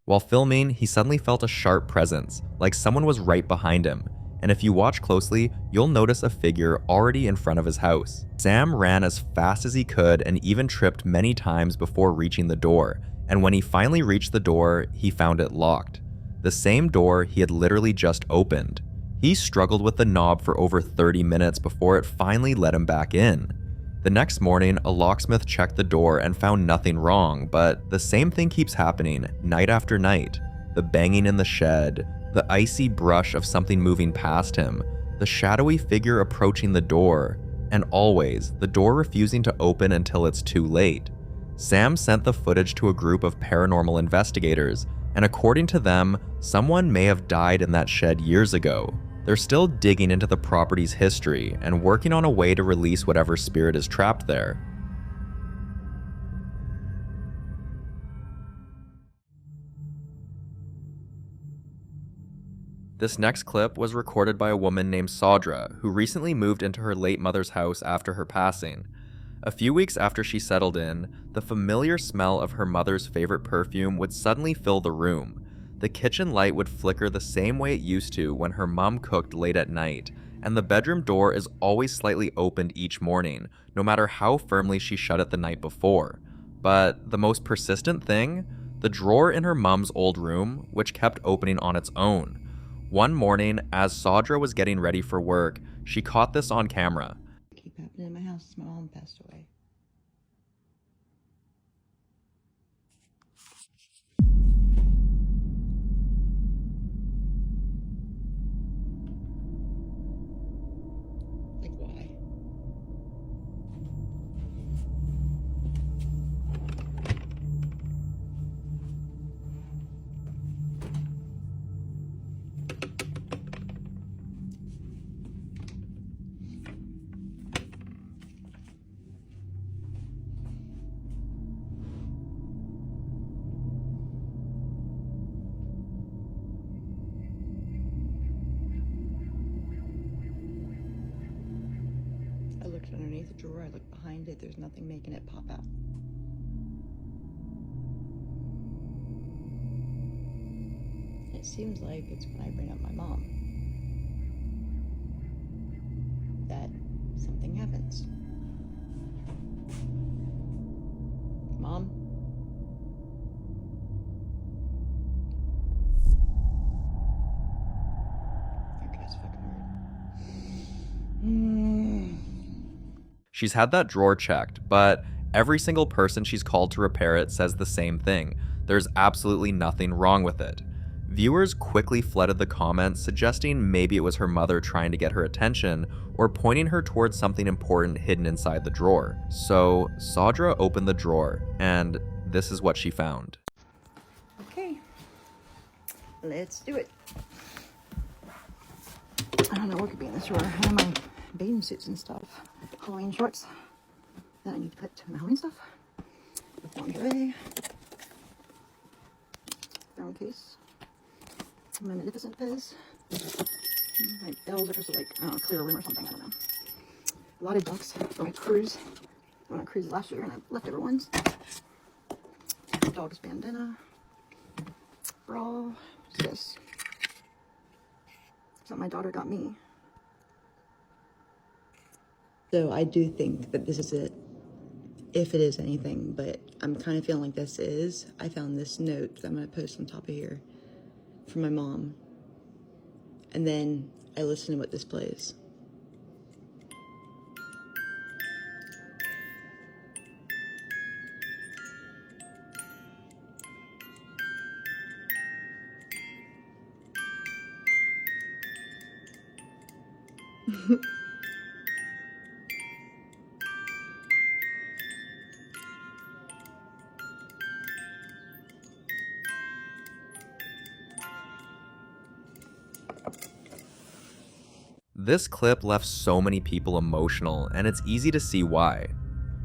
Speaker 1: While filming, he suddenly felt a sharp presence, like someone was right behind him, and if you watch closely, you'll notice a figure already in front of his house. Sam ran as fast as he could and even tripped many times before reaching the door, and when he finally reached the door, he found it locked. The same door he had literally just opened. He struggled with the knob for over 30 minutes before it finally let him back in. The next morning, a locksmith checked the door and found nothing wrong, but the same thing keeps happening night after night. The banging in the shed, the icy brush of something moving past him, the shadowy figure approaching the door, and always the door refusing to open until it's too late. Sam sent the footage to a group of paranormal investigators, and according to them, someone may have died in that shed years ago. They're still digging into the property's history and working on a way to release whatever spirit is trapped there. This next clip was recorded by a woman named Saudra, who recently moved into her late mother's house after her passing. A few weeks after she settled in, the familiar smell of her mother's favorite perfume would suddenly fill the room. The kitchen light would flicker the same way it used to when her mom cooked late at night, and the bedroom door is always slightly opened each morning, no matter how firmly she shut it the night before. But the most persistent thing? The drawer in her mom's old room, which kept opening on its own. One morning, as Saudra was getting ready for work, she caught this on camera.
Speaker 5: Keep happening in my house. My mom passed away. Like why? I looked underneath the drawer, I looked behind it, there's nothing making it pop out. It seems like it's when I bring up my mom that something happens. Mom? Okay, it's fucking weird.
Speaker 1: She's had that drawer checked, but every single person she's called to repair it says the same thing. There's absolutely nothing wrong with it. Viewers quickly flooded the comments, suggesting maybe it was her mother trying to get her attention or pointing her towards something important hidden inside the drawer. So Saudra opened the drawer, and this is what she found.
Speaker 5: Okay, let's do it. I don't know what could be in this drawer. I have my bathing suits and stuff. Halloween shorts that I need to put to my Halloween stuff. Lingerie. Brown case. My Magnificent Fizz. My bells are just like, I don't know, clear room or something, I don't know. A lot of ducks for my cruise. I went on a cruise last year and I left over ones. Dog's bandana. Bra. What's this? Something my daughter got me. So I do think that this is it, if it is anything, but I'm kind of feeling like this is. I found this note that I'm going to post on top of here from my mom. And then I listen to what this plays.
Speaker 1: This clip left so many people emotional, and it's easy to see why.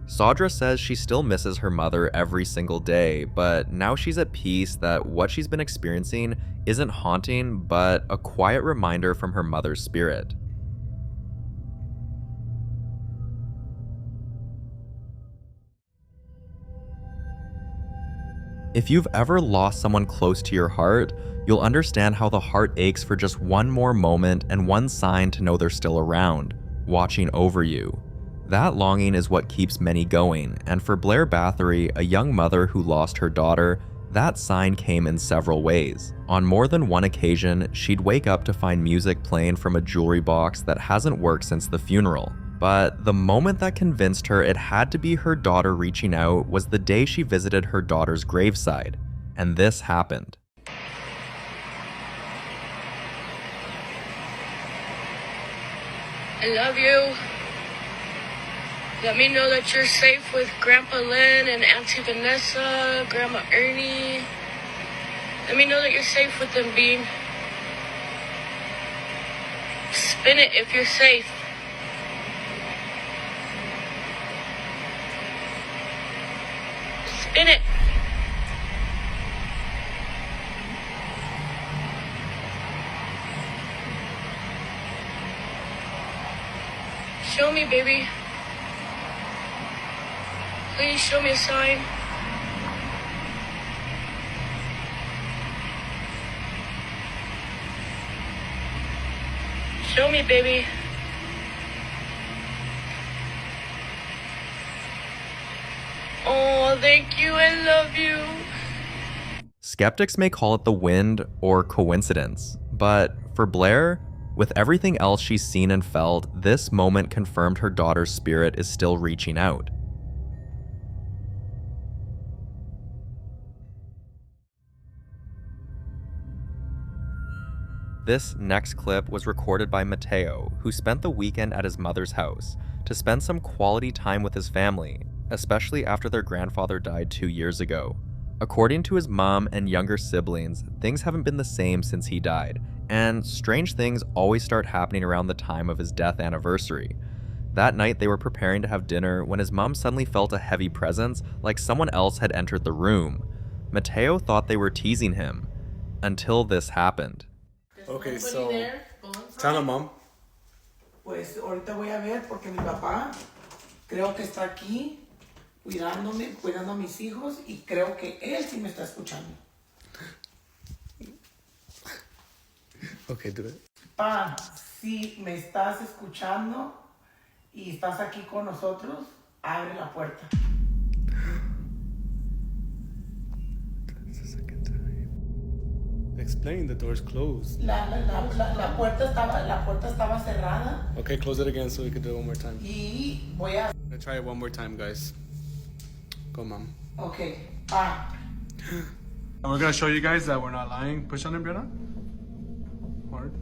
Speaker 1: Saudra says she still misses her mother every single day, but now she's at peace that what she's been experiencing isn't haunting, but a quiet reminder from her mother's spirit. If you've ever lost someone close to your heart, you'll understand how the heart aches for just one more moment and one sign to know they're still around, watching over you. That longing is what keeps many going, and for Blair Bathory, a young mother who lost her daughter, that sign came in several ways. On more than one occasion, she'd wake up to find music playing from a jewelry box that hasn't worked since the funeral. But the moment that convinced her it had to be her daughter reaching out was the day she visited her daughter's graveside, and this happened.
Speaker 6: I love you. Let me know that you're safe with Grandpa Lynn and Auntie Vanessa, Grandma Ernie. Let me know that you're safe with them, Bean. Spin it if you're safe. Spin it. Show me, baby. Please show me a sign. Show me, baby. Oh, thank you. I love you.
Speaker 1: Skeptics may call it the wind or coincidence, but for Blair, with everything else she's seen and felt, this moment confirmed her daughter's spirit is still reaching out. This next clip was recorded by Mateo, who spent the weekend at his mother's house to spend some quality time with his family, especially after their grandfather died 2 years ago. According to his mom and younger siblings, things haven't been the same since he died, and strange things always start happening around the time of his death anniversary. That night they were preparing to have dinner when his mom suddenly felt a heavy presence, like someone else had entered the room. Mateo thought they were teasing him, until this happened.
Speaker 2: Okay, so tell him, Mom.
Speaker 22: Pues ahorita voy a ver porque mi papá creo que está aquí cuidándome, cuidando a mis hijos y creo que él sí me está escuchando.
Speaker 2: Okay, do it.
Speaker 22: Pa, si me estás escuchando y estás aquí con nosotros, abre la puerta.
Speaker 2: Explain, the door's closed.
Speaker 22: La puerta estaba cerrada.
Speaker 2: Okay, close it again so we can do it one more time.
Speaker 22: Y voy a...
Speaker 2: I'm gonna try it one more time, guys. Go, Mom.
Speaker 22: Okay, pa.
Speaker 2: And we're gonna show you guys that we're not lying. Push on it, Brianna. Hard.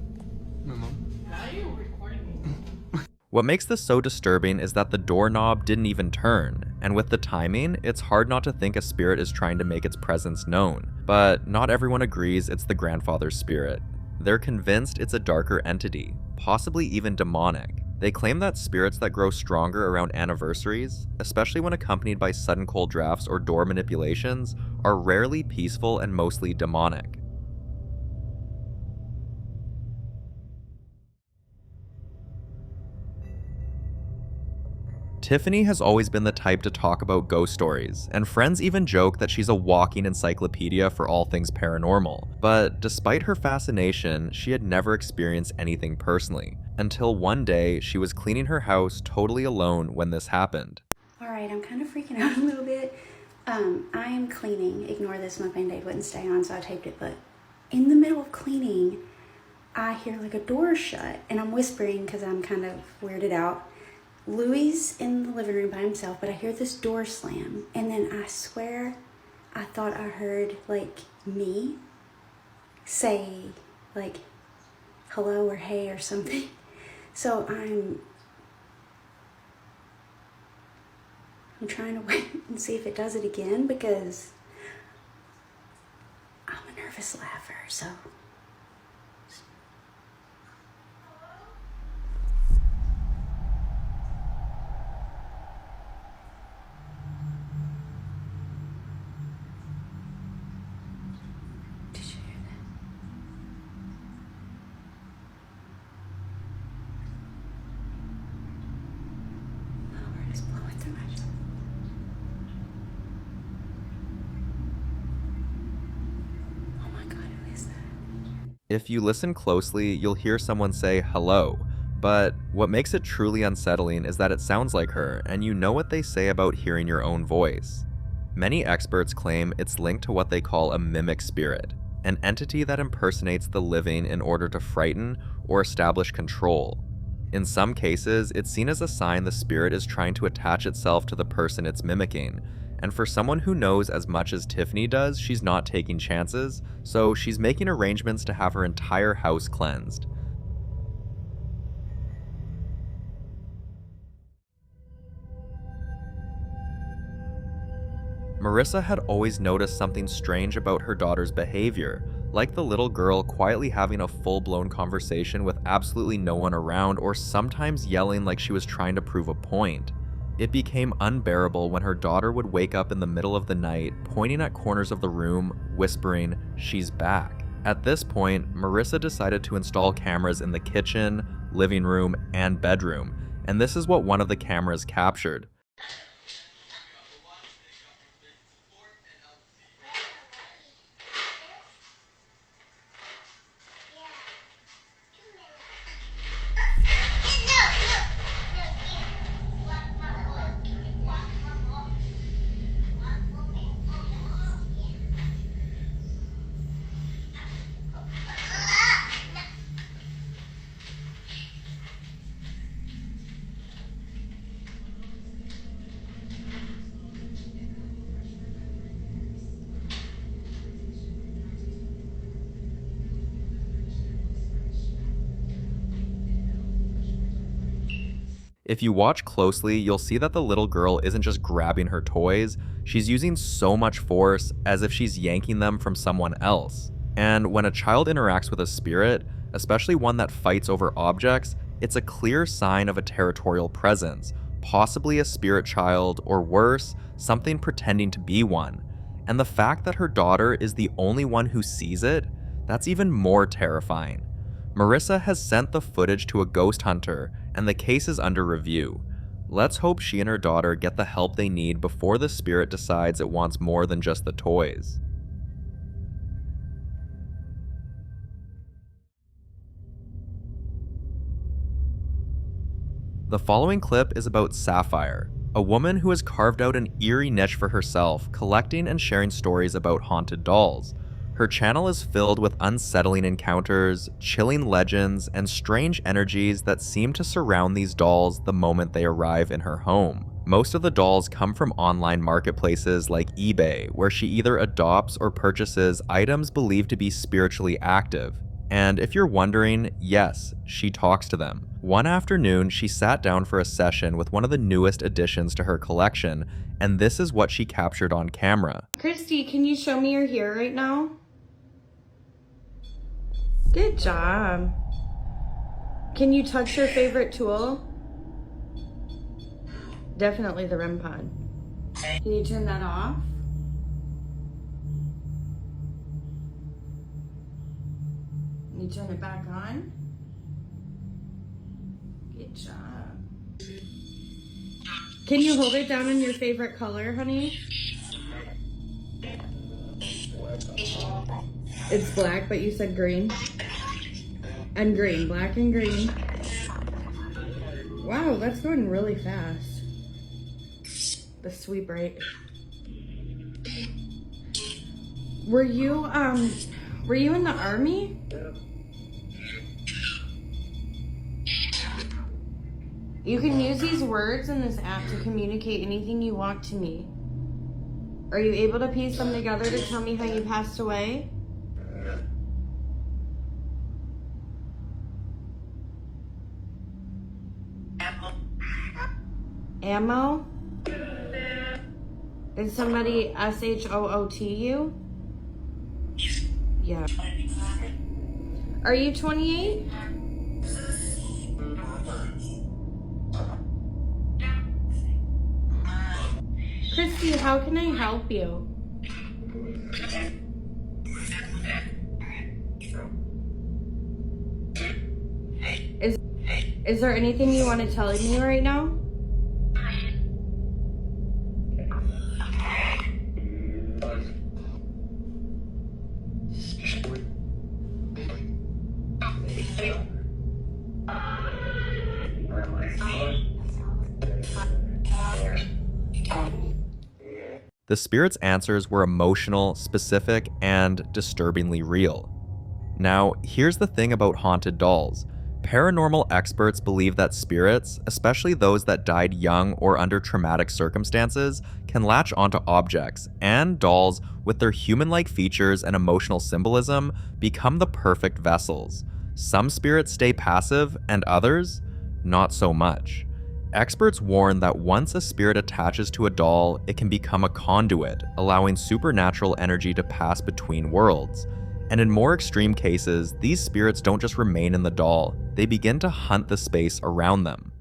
Speaker 2: My mom.
Speaker 22: Why are you recording me?
Speaker 1: What makes this so disturbing is that the doorknob didn't even turn, and with the timing, it's hard not to think a spirit is trying to make its presence known. But not everyone agrees it's the grandfather's spirit. They're convinced it's a darker entity, possibly even demonic. They claim that spirits that grow stronger around anniversaries, especially when accompanied by sudden cold drafts or door manipulations, are rarely peaceful and mostly demonic. Tiffany has always been the type to talk about ghost stories, and friends even joke that she's a walking encyclopedia for all things paranormal. But despite her fascination, she had never experienced anything personally. until one day she was cleaning her house totally alone when this happened.
Speaker 4: Alright, I'm kind of freaking out a little bit. I am cleaning. Ignore this, my Band-Aid wouldn't stay on, so I taped it. But in the middle of cleaning, I hear like a door shut, and I'm whispering because I'm kind of weirded out. Louie's in the living room by himself, but I hear this door slam, and then I swear I thought I heard like me say like hello or hey or something. So I'm trying to wait and see if it does it again, because I'm a nervous laugher, so. Did you hear that? My heart is blowing through my chest.
Speaker 1: If you listen closely, you'll hear someone say hello, but what makes it truly unsettling is that it sounds like her, and you know what they say about hearing your own voice. Many experts claim it's linked to what they call a mimic spirit, an entity that impersonates the living in order to frighten or establish control. In some cases, it's seen as a sign the spirit is trying to attach itself to the person it's mimicking, and for someone who knows as much as Tiffany does, she's not taking chances, so she's making arrangements to have her entire house cleansed. Marissa had always noticed something strange about her daughter's behavior, like the little girl quietly having a full-blown conversation with absolutely no one around, or sometimes yelling like she was trying to prove a point. It became unbearable when her daughter would wake up in the middle of the night, pointing at corners of the room, whispering, "She's back." At this point, Marissa decided to install cameras in the kitchen, living room, and bedroom, and this is what one of the cameras captured. If you watch closely, you'll see that the little girl isn't just grabbing her toys, she's using so much force as if she's yanking them from someone else. And when a child interacts with a spirit, especially one that fights over objects, it's a clear sign of a territorial presence, possibly a spirit child, or worse, something pretending to be one. And the fact that her daughter is the only one who sees it, that's even more terrifying. Marissa has sent the footage to a ghost hunter, and the case is under review. Let's hope she and her daughter get the help they need before the spirit decides it wants more than just the toys. The following clip is about Sapphire, a woman who has carved out an eerie niche for herself, collecting and sharing stories about haunted dolls. Her channel is filled with unsettling encounters, chilling legends, and strange energies that seem to surround these dolls the moment they arrive in her home. Most of the dolls come from online marketplaces like eBay, where she either adopts or purchases items believed to be spiritually active. And if you're wondering, yes, she talks to them. One afternoon, she sat down for a session with one of the newest additions to her collection, and this is what she captured on camera.
Speaker 8: Christy, can you show me your hair right now? Good job. Can you touch your favorite tool? Definitely the REM pod. Can you turn that off? Can you turn it back on? Good job. Can you hold it down in your favorite color, honey? It's black, but you said green. And green, black and green.
Speaker 11: Wow, that's going really fast. The sweep rate. Were you in the army? You can use these words in this app to communicate anything you want to me. Are you able to piece them together to tell me how you passed away? Ammo? Is somebody SHOOT you? Yeah. Are you 28? Christy, how can I help you? Is there anything you want to tell me right now?
Speaker 1: The spirit's answers were emotional, specific, and disturbingly real. Now, here's the thing about haunted dolls. Paranormal experts believe that spirits, especially those that died young or under traumatic circumstances, can latch onto objects, and dolls, with their human-like features and emotional symbolism, become the perfect vessels. Some spirits stay passive, and others, not so much. Experts warn that once a spirit attaches to a doll, it can become a conduit, allowing supernatural energy to pass between worlds. And in more extreme cases, these spirits don't just remain in the doll, they begin to hunt the space around them.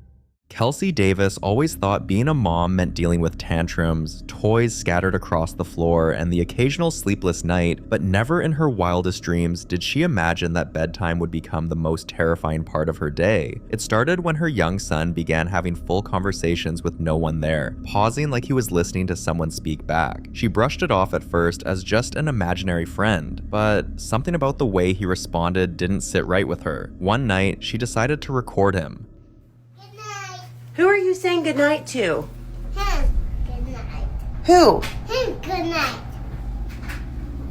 Speaker 1: Kelsey Davis always thought being a mom meant dealing with tantrums, toys scattered across the floor, and the occasional sleepless night, but never in her wildest dreams did she imagine that bedtime would become the most terrifying part of her day. It started when her young son began having full conversations with no one there, pausing like he was listening to someone speak back. She brushed it off at first as just an imaginary friend, but something about the way he responded didn't sit right with her. One night, she decided to record him.
Speaker 7: Who are you saying goodnight to?
Speaker 9: Him. Good night.
Speaker 7: Who?
Speaker 9: Him. Good night.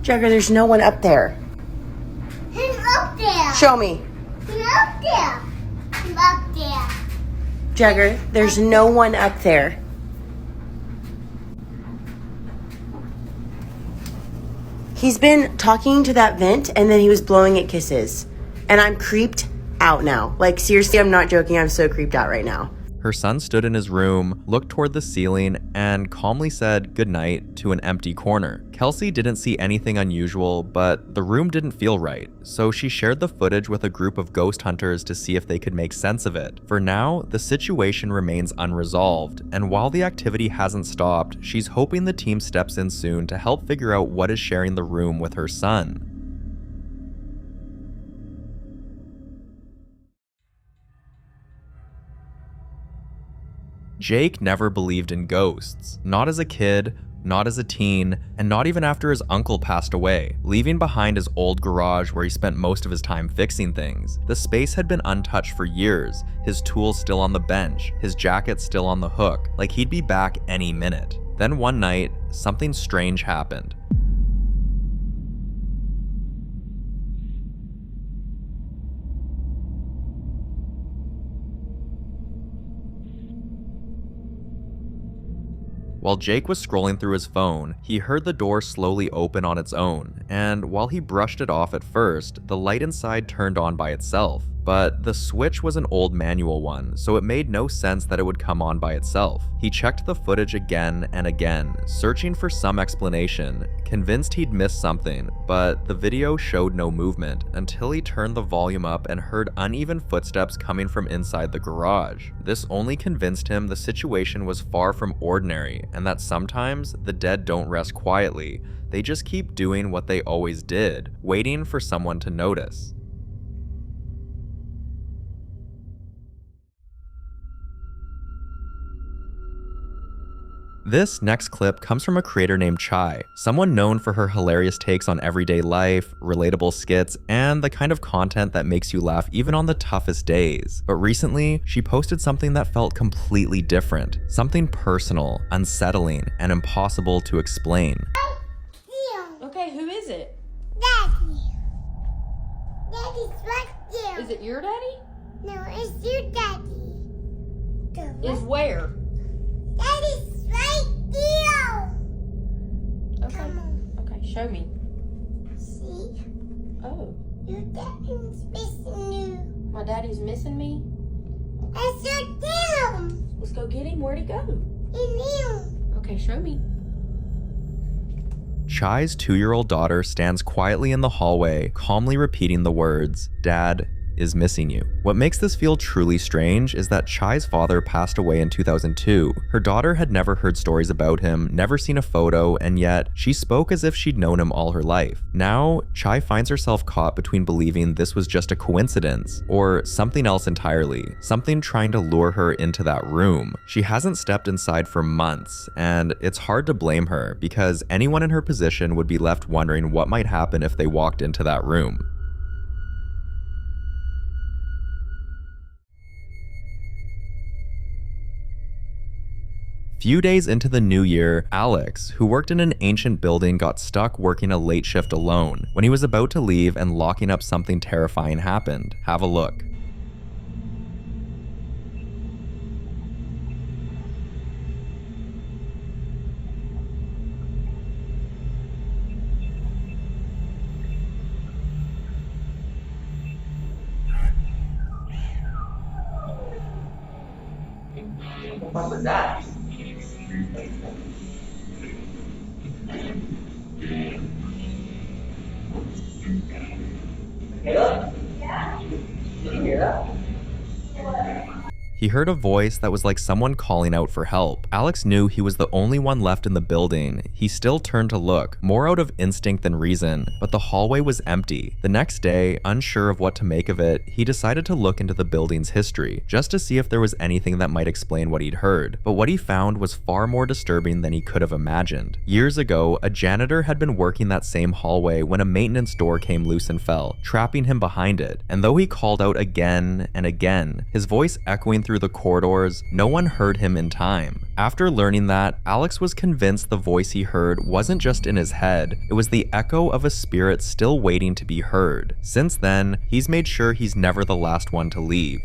Speaker 7: Jagger, there's no one up there.
Speaker 9: Him up there.
Speaker 7: Show me.
Speaker 9: Him up there. Him up there.
Speaker 7: Jagger, there's no one up there. He's been talking to that vent and then he was blowing it kisses. And I'm creeped out now. Like, seriously, I'm not joking. I'm so creeped out right now.
Speaker 1: Her son stood in his room, looked toward the ceiling, and calmly said goodnight to an empty corner. Kelsey didn't see anything unusual, but the room didn't feel right, so she shared the footage with a group of ghost hunters to see if they could make sense of it. For now, the situation remains unresolved, and while the activity hasn't stopped, she's hoping the team steps in soon to help figure out what is sharing the room with her son. Jake never believed in ghosts, not as a kid, not as a teen, and not even after his uncle passed away, leaving behind his old garage where he spent most of his time fixing things. The space had been untouched for years, his tools still on the bench, his jacket still on the hook, like he'd be back any minute. Then one night, something strange happened. While Jake was scrolling through his phone, he heard the door slowly open on its own, and while he brushed it off at first, the light inside turned on by itself. But the switch was an old manual one, so it made no sense that it would come on by itself. He checked the footage again and again, searching for some explanation, convinced he'd missed something, but the video showed no movement until he turned the volume up and heard uneven footsteps coming from inside the garage. This only convinced him the situation was far from ordinary, and that sometimes the dead don't rest quietly, they just keep doing what they always did, waiting for someone to notice. This next clip comes from a creator named Chai, someone known for her hilarious takes on everyday life, relatable skits, and the kind of content that makes you laugh even on the toughest days. But recently, she posted something that felt completely different, something personal, unsettling, and impossible to explain.
Speaker 8: Okay, who is it?
Speaker 9: Daddy. Daddy's right there.
Speaker 8: Is it your daddy?
Speaker 9: No, it's your daddy.
Speaker 8: Is where?
Speaker 9: Daddy's right there.
Speaker 8: Okay. Okay, show me.
Speaker 9: See?
Speaker 8: Oh.
Speaker 9: Your daddy's missing you.
Speaker 8: My daddy's missing me?
Speaker 9: That's your dad.
Speaker 8: Let's go get him. Where'd he go?
Speaker 9: He knew.
Speaker 8: Okay, show me.
Speaker 1: Chai's 2-year-old daughter stands quietly in the hallway, calmly repeating the words, "Dad is missing you." What makes this feel truly strange is that Chai's father passed away in 2002. Her daughter had never heard stories about him, never seen a photo, and yet she spoke as if she'd known him all her life. Now, Chai finds herself caught between believing this was just a coincidence or something else entirely, something trying to lure her into that room. She hasn't stepped inside for months, and it's hard to blame her because anyone in her position would be left wondering what might happen if they walked into that room. Few days into the new year, Alex, who worked in an ancient building, got stuck working a late shift alone. When he was about to leave and locking up, something terrifying happened. Have a look.
Speaker 22: What was that? Caleb? Yeah? Did you hear that?
Speaker 1: He heard a voice that was like someone calling out for help. Alex knew he was the only one left in the building. He still turned to look, more out of instinct than reason, but the hallway was empty. The next day, unsure of what to make of it, he decided to look into the building's history, just to see if there was anything that might explain what he'd heard. But what he found was far more disturbing than he could have imagined. Years ago, a janitor had been working that same hallway when a maintenance door came loose and fell, trapping him behind it. And though he called out again and again, his voice echoing through the corridors, no one heard him in time. After learning that, Alex was convinced the voice he heard wasn't just in his head, it was the echo of a spirit still waiting to be heard. Since then, he's made sure he's never the last one to leave.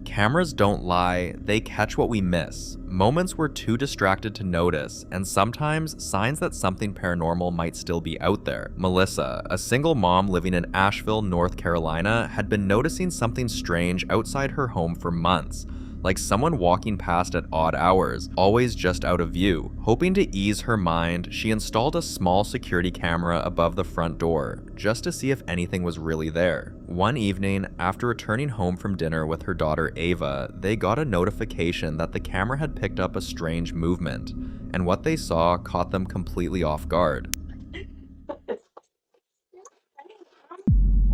Speaker 1: Cameras don't lie, they catch what we miss. Moments we're too distracted to notice, and sometimes signs that something paranormal might still be out there. Melissa, a single mom living in Asheville, North Carolina, had been noticing something strange outside her home for months. Like someone walking past at odd hours, always just out of view. Hoping to ease her mind, she installed a small security camera above the front door, just to see if anything was really there. One evening, after returning home from dinner with her daughter Ava, they got a notification that the camera had picked up a strange movement, and what they saw caught them completely off guard.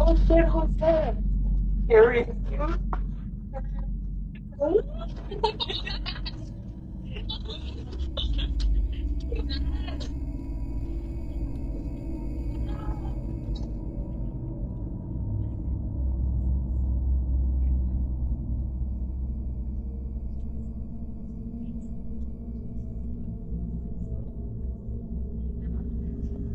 Speaker 22: Oh shit, who's that? Scary.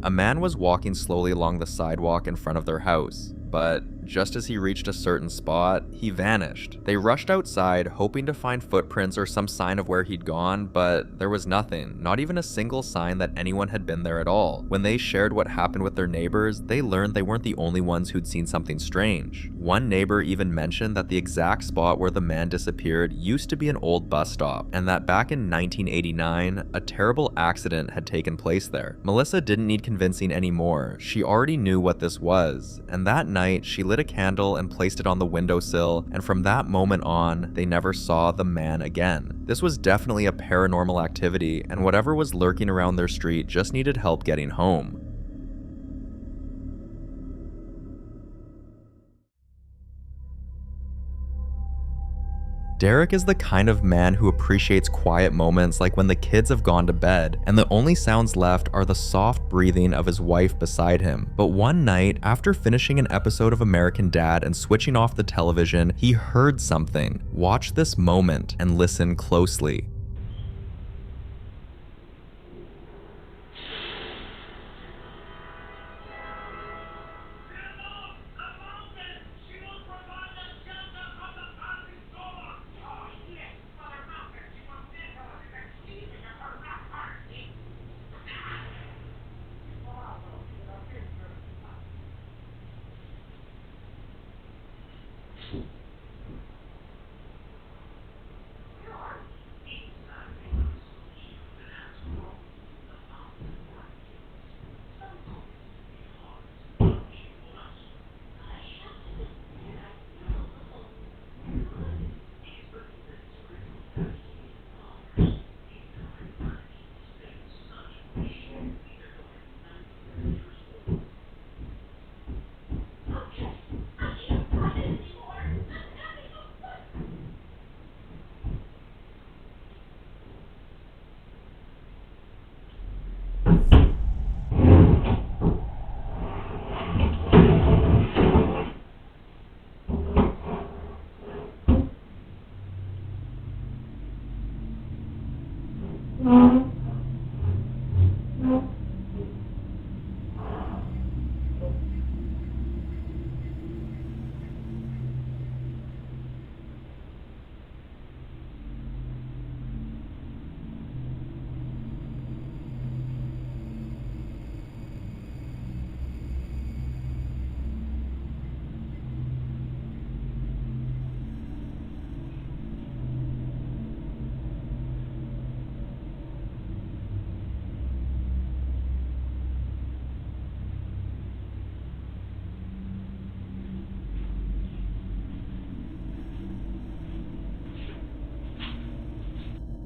Speaker 1: A man was walking slowly along the sidewalk in front of their house, but just as he reached a certain spot, he vanished. They rushed outside, hoping to find footprints or some sign of where he'd gone, but there was nothing, not even a single sign that anyone had been there at all. When they shared what happened with their neighbors, they learned they weren't the only ones who'd seen something strange. One neighbor even mentioned that the exact spot where the man disappeared used to be an old bus stop, and that back in 1989, a terrible accident had taken place there. Melissa didn't need convincing anymore. She already knew what this was, and that night she lit a candle and placed it on the windowsill, and from that moment on, they never saw the man again. This was definitely a paranormal activity, and whatever was lurking around their street just needed help getting home. Derek is the kind of man who appreciates quiet moments like when the kids have gone to bed and the only sounds left are the soft breathing of his wife beside him. But one night, after finishing an episode of American Dad and switching off the television, he heard something. Watch this moment and listen closely.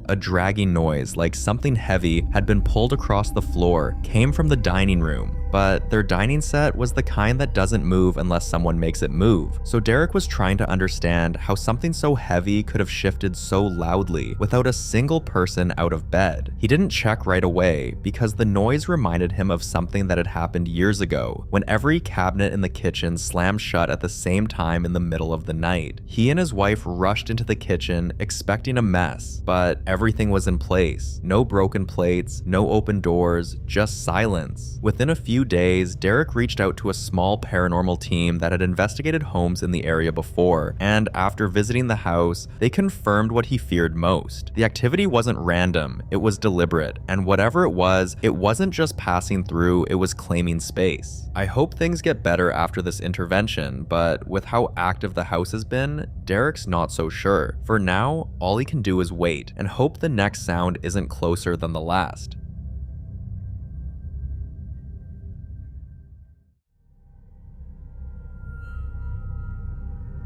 Speaker 1: A dragging noise, like something heavy had been pulled across the floor, came from the dining room. But their dining set was the kind that doesn't move unless someone makes it move. So Derek was trying to understand how something so heavy could have shifted so loudly without a single person out of bed. He didn't check right away because the noise reminded him of something that had happened years ago when every cabinet in the kitchen slammed shut at the same time in the middle of the night. He and his wife rushed into the kitchen expecting a mess, but everything was in place. No broken plates, no open doors, just silence. Within a few days, Derek reached out to a small paranormal team that had investigated homes in the area before, and after visiting the house, they confirmed what he feared most. The activity wasn't random, it was deliberate, and whatever it wasn't just passing through, it was claiming space. I hope things get better after this intervention, but with how active the house has been, Derek's not so sure. For now, all he can do is wait, and hope the next sound isn't closer than the last.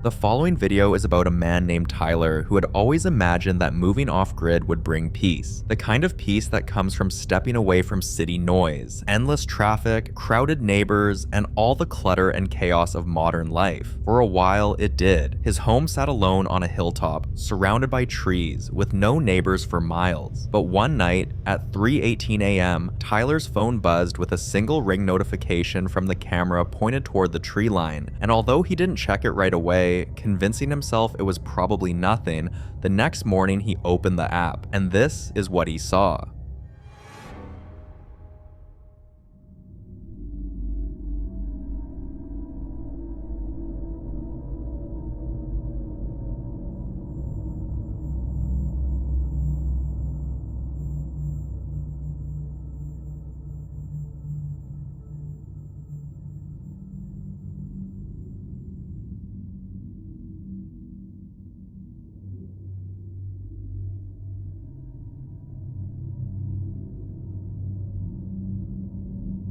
Speaker 1: The following video is about a man named Tyler who had always imagined that moving off-grid would bring peace. The kind of peace that comes from stepping away from city noise, endless traffic, crowded neighbors, and all the clutter and chaos of modern life. For a while, it did. His home sat alone on a hilltop, surrounded by trees, with no neighbors for miles. But one night, at 3:18 a.m., Tyler's phone buzzed with a single ring notification from the camera pointed toward the tree line, and although he didn't check it right away, convincing himself it was probably nothing, the next morning he opened the app, and this is what he saw.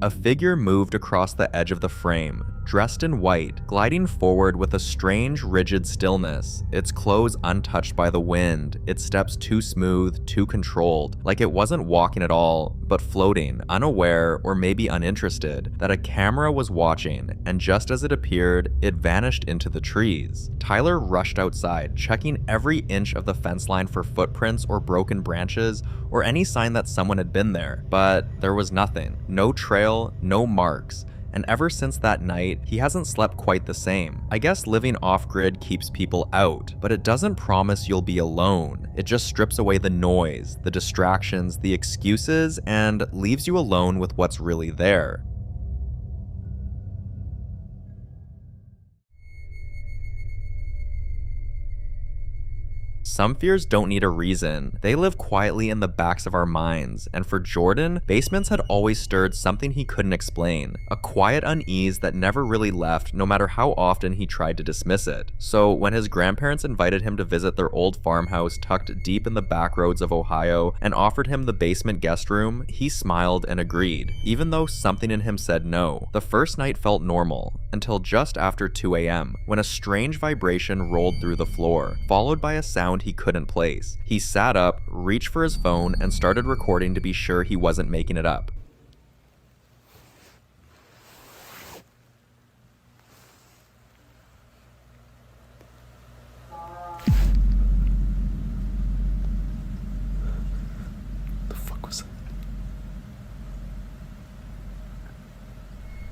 Speaker 1: A figure moved across the edge of the frame, dressed in white, gliding forward with a strange, rigid stillness, its clothes untouched by the wind, its steps too smooth, too controlled, like it wasn't walking at all, but floating, unaware or maybe uninterested, that a camera was watching, and just as it appeared, it vanished into the trees. Tyler rushed outside, checking every inch of the fence line for footprints or broken branches, or any sign that someone had been there, but there was nothing. No trail, no marks. And ever since that night, he hasn't slept quite the same. I guess living off-grid keeps people out, but it doesn't promise you'll be alone. It just strips away the noise, the distractions, the excuses, and leaves you alone with what's really there. Some fears don't need a reason. They live quietly in the backs of our minds, and for Jordan, basements had always stirred something he couldn't explain. A quiet unease that never really left, no matter how often he tried to dismiss it. So when his grandparents invited him to visit their old farmhouse tucked deep in the back roads of Ohio and offered him the basement guest room, he smiled and agreed, even though something in him said no. The first night felt normal, until just after 2 a.m., when a strange vibration rolled through the floor, followed by a sound he couldn't place. He sat up, reached for his phone, and started recording to be sure he wasn't making it up.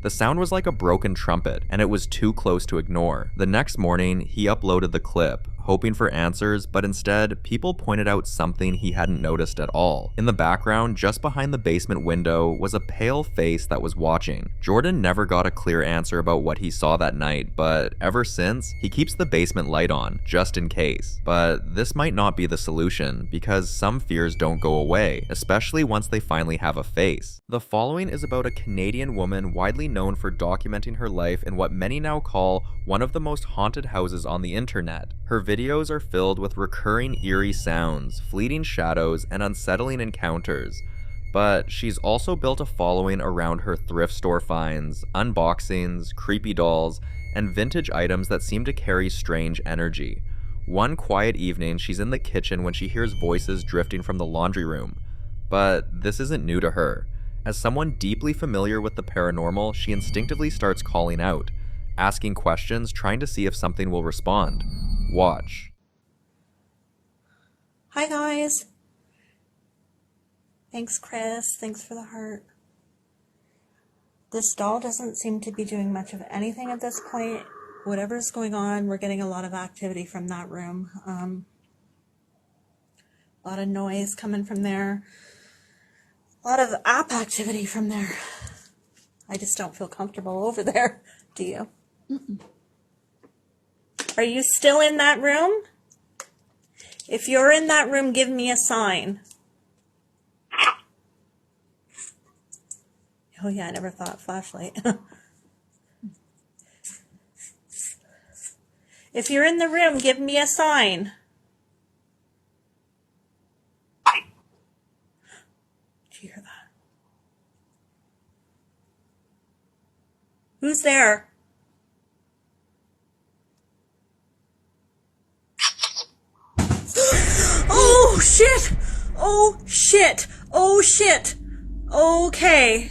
Speaker 1: The sound was like a broken trumpet, and it was too close to ignore. The next morning, he uploaded the clip, hoping for answers, but instead, people pointed out something he hadn't noticed at all. In the background, just behind the basement window, was a pale face that was watching. Jordan never got a clear answer about what he saw that night, but ever since, he keeps the basement light on, just in case. But this might not be the solution, because some fears don't go away, especially once they finally have a face. The following is about a Canadian woman widely known for documenting her life in what many now call one of the most haunted houses on the internet. Her videos are filled with recurring eerie sounds, fleeting shadows, and unsettling encounters. But she's also built a following around her thrift store finds, unboxings, creepy dolls, and vintage items that seem to carry strange energy. One quiet evening, she's in the kitchen when she hears voices drifting from the laundry room. But this isn't new to her. As someone deeply familiar with the paranormal, she instinctively starts calling out, asking questions, trying to see if something will respond. Watch.
Speaker 3: Hi guys. Thanks Chris, thanks for the heart. This doll doesn't seem to be doing much of anything at this point. Whatever's going on, we're getting a lot of activity from that room. A lot of noise coming from there. A lot of app activity from there. I just don't feel comfortable over there. Do you? Mm-mm. Are you still in that room? If you're in that room, give me a sign. Oh yeah, I never thought flashlight. If you're in the room, give me a sign. Did you hear that? Who's there? Oh shit! Oh shit! Oh shit! Okay.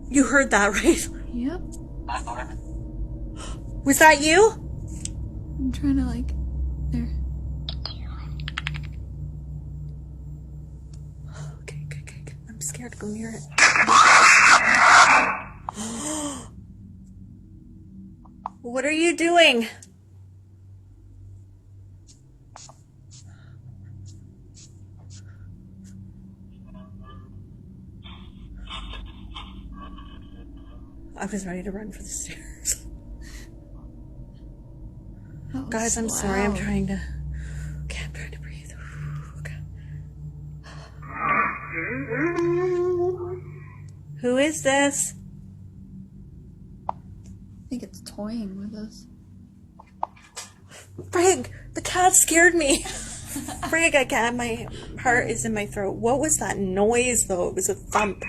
Speaker 3: You heard that, right?
Speaker 11: Yep.
Speaker 3: Was that you?
Speaker 11: I'm trying to like... There.
Speaker 3: Okay. I'm scared to go near it. What are you doing? I was ready to run for the stairs. Guys, I'm sorry. I'm trying to... Okay, I'm trying to breathe. Okay. Who is this?
Speaker 11: I think it's toying with us.
Speaker 3: Frig! The cat scared me. Frig, I can't. My heart is in my throat. What was that noise, though? It was a thump.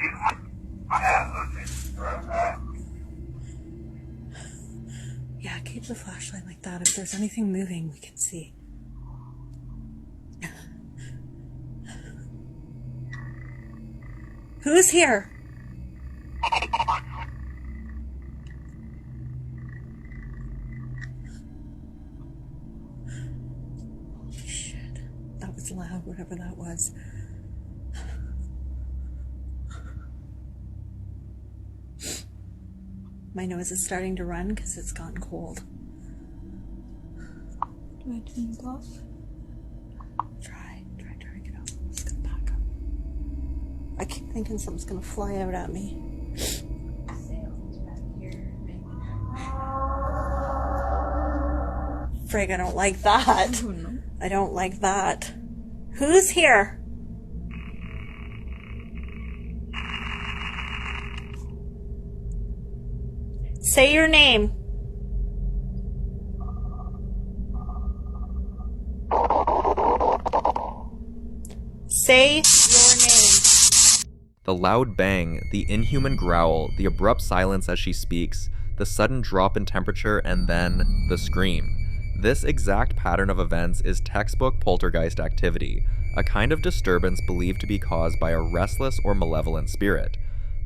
Speaker 3: flashlight like that. If there's anything moving, we can see. Who's here? Holy shit. That was loud, whatever that was. My nose is starting to run because it's gotten cold. Do I turn it off? Try to get out. I'm just gonna back up. I keep thinking something's gonna fly out at me. Frig, I don't like that.
Speaker 16: Oh, no.
Speaker 3: I don't like that. Who's here? Say your name. Say your name.
Speaker 1: The loud bang, the inhuman growl, the abrupt silence as she speaks, the sudden drop in temperature, and then the scream. This exact pattern of events is textbook poltergeist activity, a kind of disturbance believed to be caused by a restless or malevolent spirit.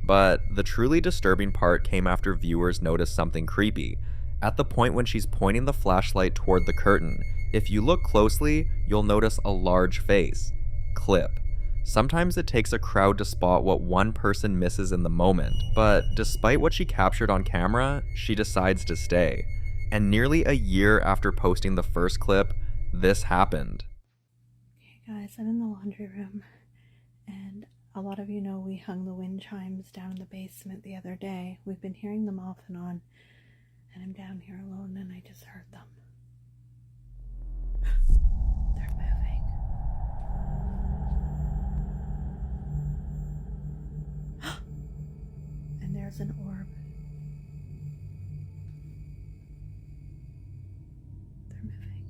Speaker 1: But the truly disturbing part came after viewers noticed something creepy. At the point when she's pointing the flashlight toward the curtain, if you look closely, you'll notice a large face. Clip. Sometimes it takes a crowd to spot what one person misses in the moment, but despite what she captured on camera, she decides to stay. And nearly a year after posting the first clip, this happened.
Speaker 3: Okay guys, I'm in the laundry room, and a lot of you know we hung the wind chimes down in the basement the other day. We've been hearing them off and on, and I'm down here alone and I just heard them. They're moving. And there's an orb. They're moving.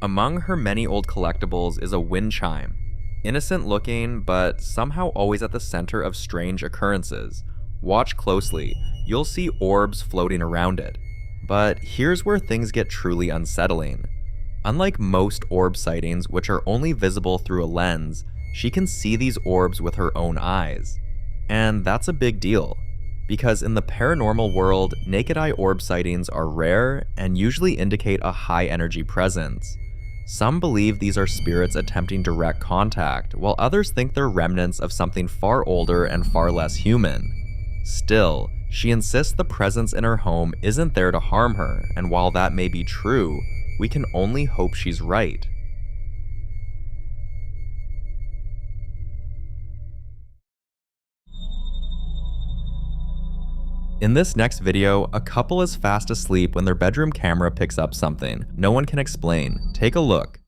Speaker 1: Among her many old collectibles is a wind chime. Innocent looking, but somehow always at the center of strange occurrences. Watch closely, you'll see orbs floating around it. But here's where things get truly unsettling. Unlike most orb sightings, which are only visible through a lens, she can see these orbs with her own eyes. And that's a big deal, because in the paranormal world, naked eye orb sightings are rare and usually indicate a high energy presence. Some believe these are spirits attempting direct contact, while others think they're remnants of something far older and far less human. Still, she insists the presence in her home isn't there to harm her, and while that may be true, we can only hope she's right. In this next video, a couple is fast asleep when their bedroom camera picks up something no one can explain. Take a look.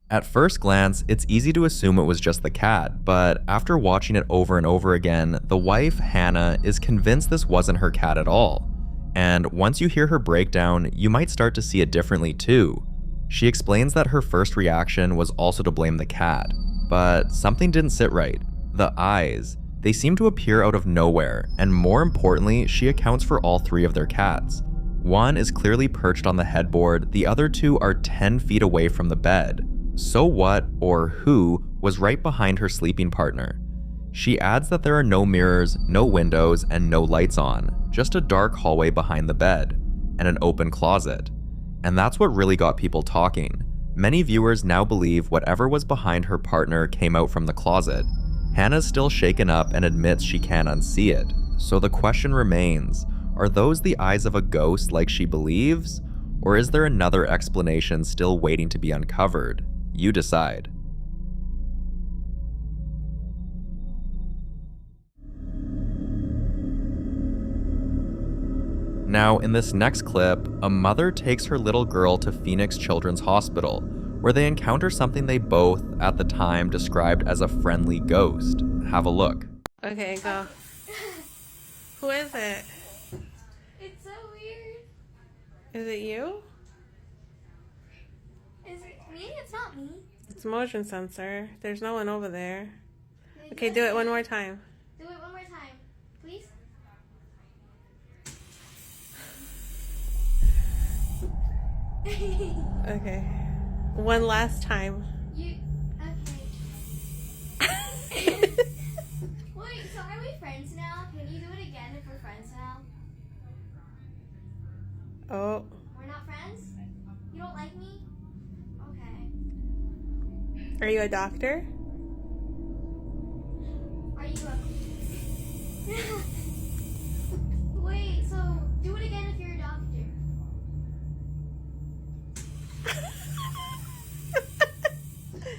Speaker 1: At first glance, it's easy to assume it was just the cat, but after watching it over and over again, the wife, Hannah, is convinced this wasn't her cat at all. And once you hear her breakdown, you might start to see it differently too. She explains that her first reaction was also to blame the cat, but something didn't sit right. The eyes. They seem to appear out of nowhere, and more importantly, she accounts for all 3 of their cats. One is clearly perched on the headboard, the other 2 are 10 feet away from the bed. So what, or who, was right behind her sleeping partner? She adds that there are no mirrors, no windows, and no lights on, just a dark hallway behind the bed, and an open closet. And that's what really got people talking. Many viewers now believe whatever was behind her partner came out from the closet. Hannah's still shaken up and admits she can't unsee it. So the question remains, are those the eyes of a ghost like she believes? Or is there another explanation still waiting to be uncovered? You decide. Now, in this next clip, a mother takes her little girl to Phoenix Children's Hospital, where they encounter something they both, at the time, described as a friendly ghost. Have a look.
Speaker 10: Okay, go. Who is it?
Speaker 9: It's so weird.
Speaker 10: Is it you?
Speaker 9: Is it me? It's not me.
Speaker 10: It's motion sensor. There's no one over there. Okay, do it one more time.
Speaker 9: Do it one more time, please.
Speaker 10: Okay. One last time.
Speaker 9: Okay. Wait, so are we friends now? Can you do it again if we're friends now?
Speaker 10: Oh.
Speaker 9: We're not friends? You don't like me? Okay.
Speaker 10: Are you a doctor?
Speaker 9: Are you a... Wait, so do it again if you're a doctor.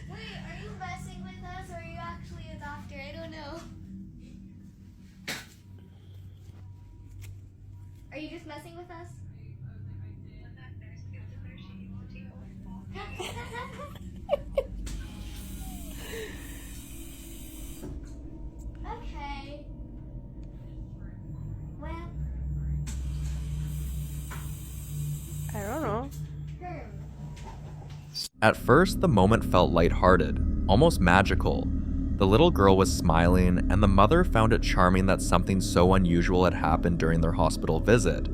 Speaker 9: Wait, are you messing with us or are you actually a doctor? I don't know. Are you just messing with us? Okay. Well.
Speaker 10: I don't know.
Speaker 1: At first, the moment felt lighthearted, almost magical. The little girl was smiling, and the mother found it charming that something so unusual had happened during their hospital visit.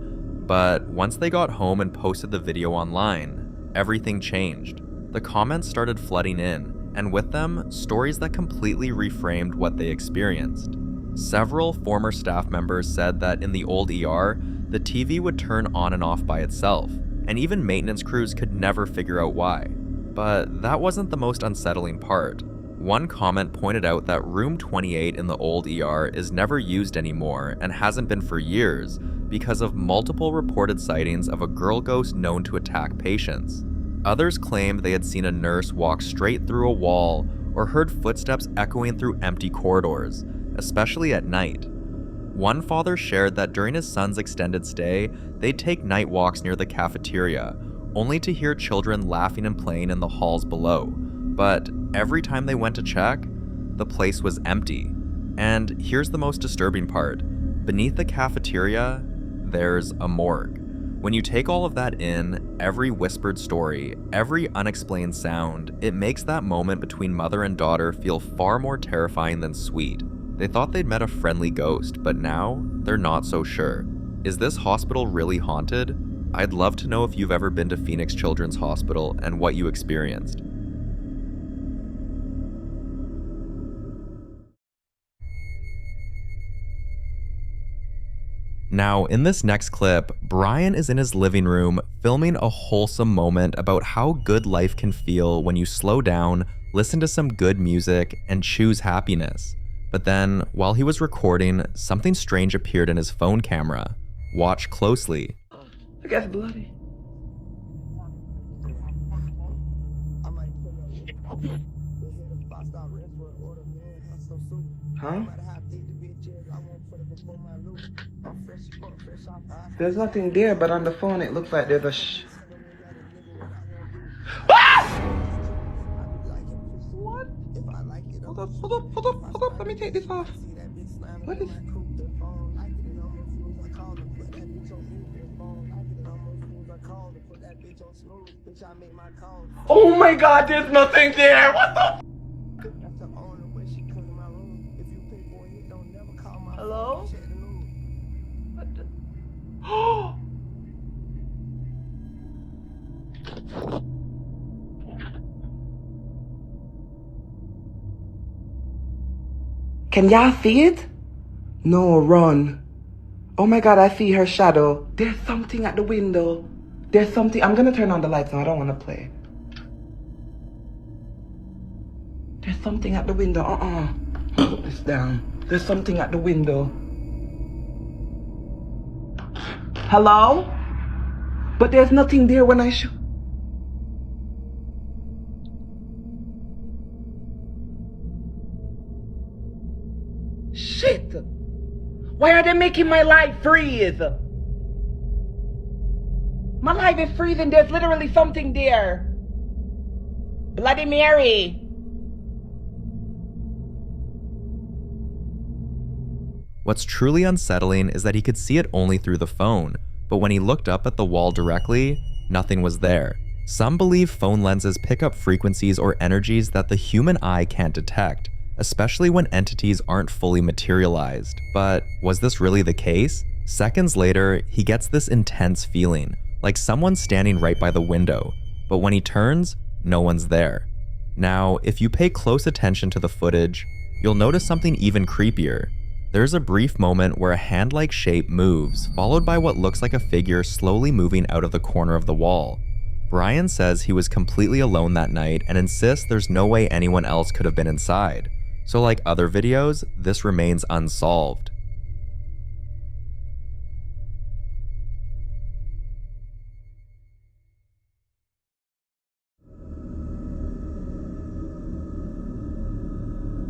Speaker 1: But once they got home and posted the video online, everything changed. The comments started flooding in, and with them, stories that completely reframed what they experienced. Several former staff members said that in the old ER, the TV would turn on and off by itself, and even maintenance crews could never figure out why. But that wasn't the most unsettling part. One comment pointed out that room 28 in the old ER is never used anymore and hasn't been for years because of multiple reported sightings of a girl ghost known to attack patients. Others claimed they had seen a nurse walk straight through a wall or heard footsteps echoing through empty corridors, especially at night. One father shared that during his son's extended stay, they'd take night walks near the cafeteria, only to hear children laughing and playing in the halls below. But every time they went to check, the place was empty. And here's the most disturbing part. Beneath the cafeteria, there's a morgue. When you take all of that in, every whispered story, every unexplained sound, it makes that moment between mother and daughter feel far more terrifying than sweet. They thought they'd met a friendly ghost, but now they're not so sure. Is this hospital really haunted? I'd love to know if you've ever been to Phoenix Children's Hospital and what you experienced. Now, in this next clip, Brian is in his living room filming a wholesome moment about how good life can feel when you slow down, listen to some good music, and choose happiness. But then, while he was recording, something strange appeared in his phone camera. Watch closely.
Speaker 12: I got bloody. Huh? There's nothing there, but on the phone it looks like there's a What? Hold up, let me take this off. What is...
Speaker 22: Oh my god, there's nothing there! What the? Hello? What the? Oh! Can y'all see it? No, run. Oh my god, I see her shadow. There's something at the window. There's something. I'm gonna turn on the lights now. I don't want to play. There's something at the window. Put this down. There's something at the window. Hello? But there's nothing there when I show. Shit! Why are they making my light freeze? My light is freezing. There's literally something there. Bloody Mary.
Speaker 1: What's truly unsettling is that he could see it only through the phone, but when he looked up at the wall directly, nothing was there. Some believe phone lenses pick up frequencies or energies that the human eye can't detect, especially when entities aren't fully materialized. But was this really the case? Seconds later, he gets this intense feeling, like someone's standing right by the window, but when he turns, no one's there. Now, if you pay close attention to the footage, you'll notice something even creepier. There's a brief moment where a hand-like shape moves, followed by what looks like a figure slowly moving out of the corner of the wall. Brian says he was completely alone that night and insists there's no way anyone else could have been inside. So like other videos, this remains unsolved.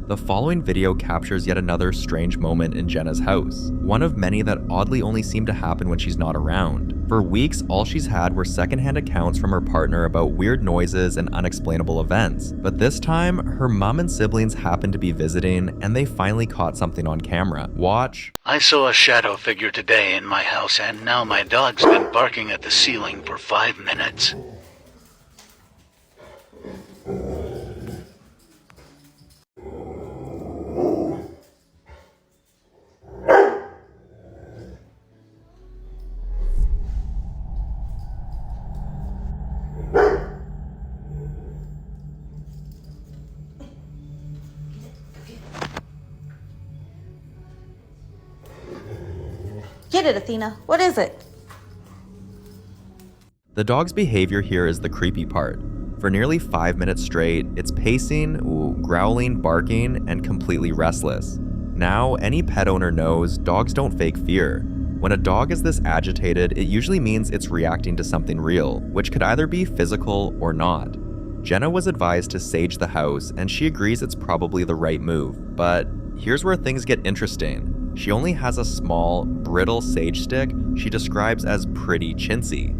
Speaker 1: The following video captures yet another strange moment in Jenna's house, one of many that oddly only seem to happen when she's not around. For weeks, all she's had were secondhand accounts from her partner about weird noises and unexplainable events, but this time, her mom and siblings happened to be visiting and they finally caught something on camera. Watch.
Speaker 13: I saw a shadow figure today in my house, and now my dog's been barking at the ceiling for 5 minutes.
Speaker 3: Get it, Athena. What is it?
Speaker 1: The dog's behavior here is the creepy part. For nearly 5 minutes straight, it's pacing, growling, barking, and completely restless. Now, any pet owner knows dogs don't fake fear. When a dog is this agitated, it usually means it's reacting to something real, which could either be physical or not. Jenna was advised to sage the house, and she agrees it's probably the right move. But here's where things get interesting. She only has a small, brittle sage stick she describes as pretty chintzy.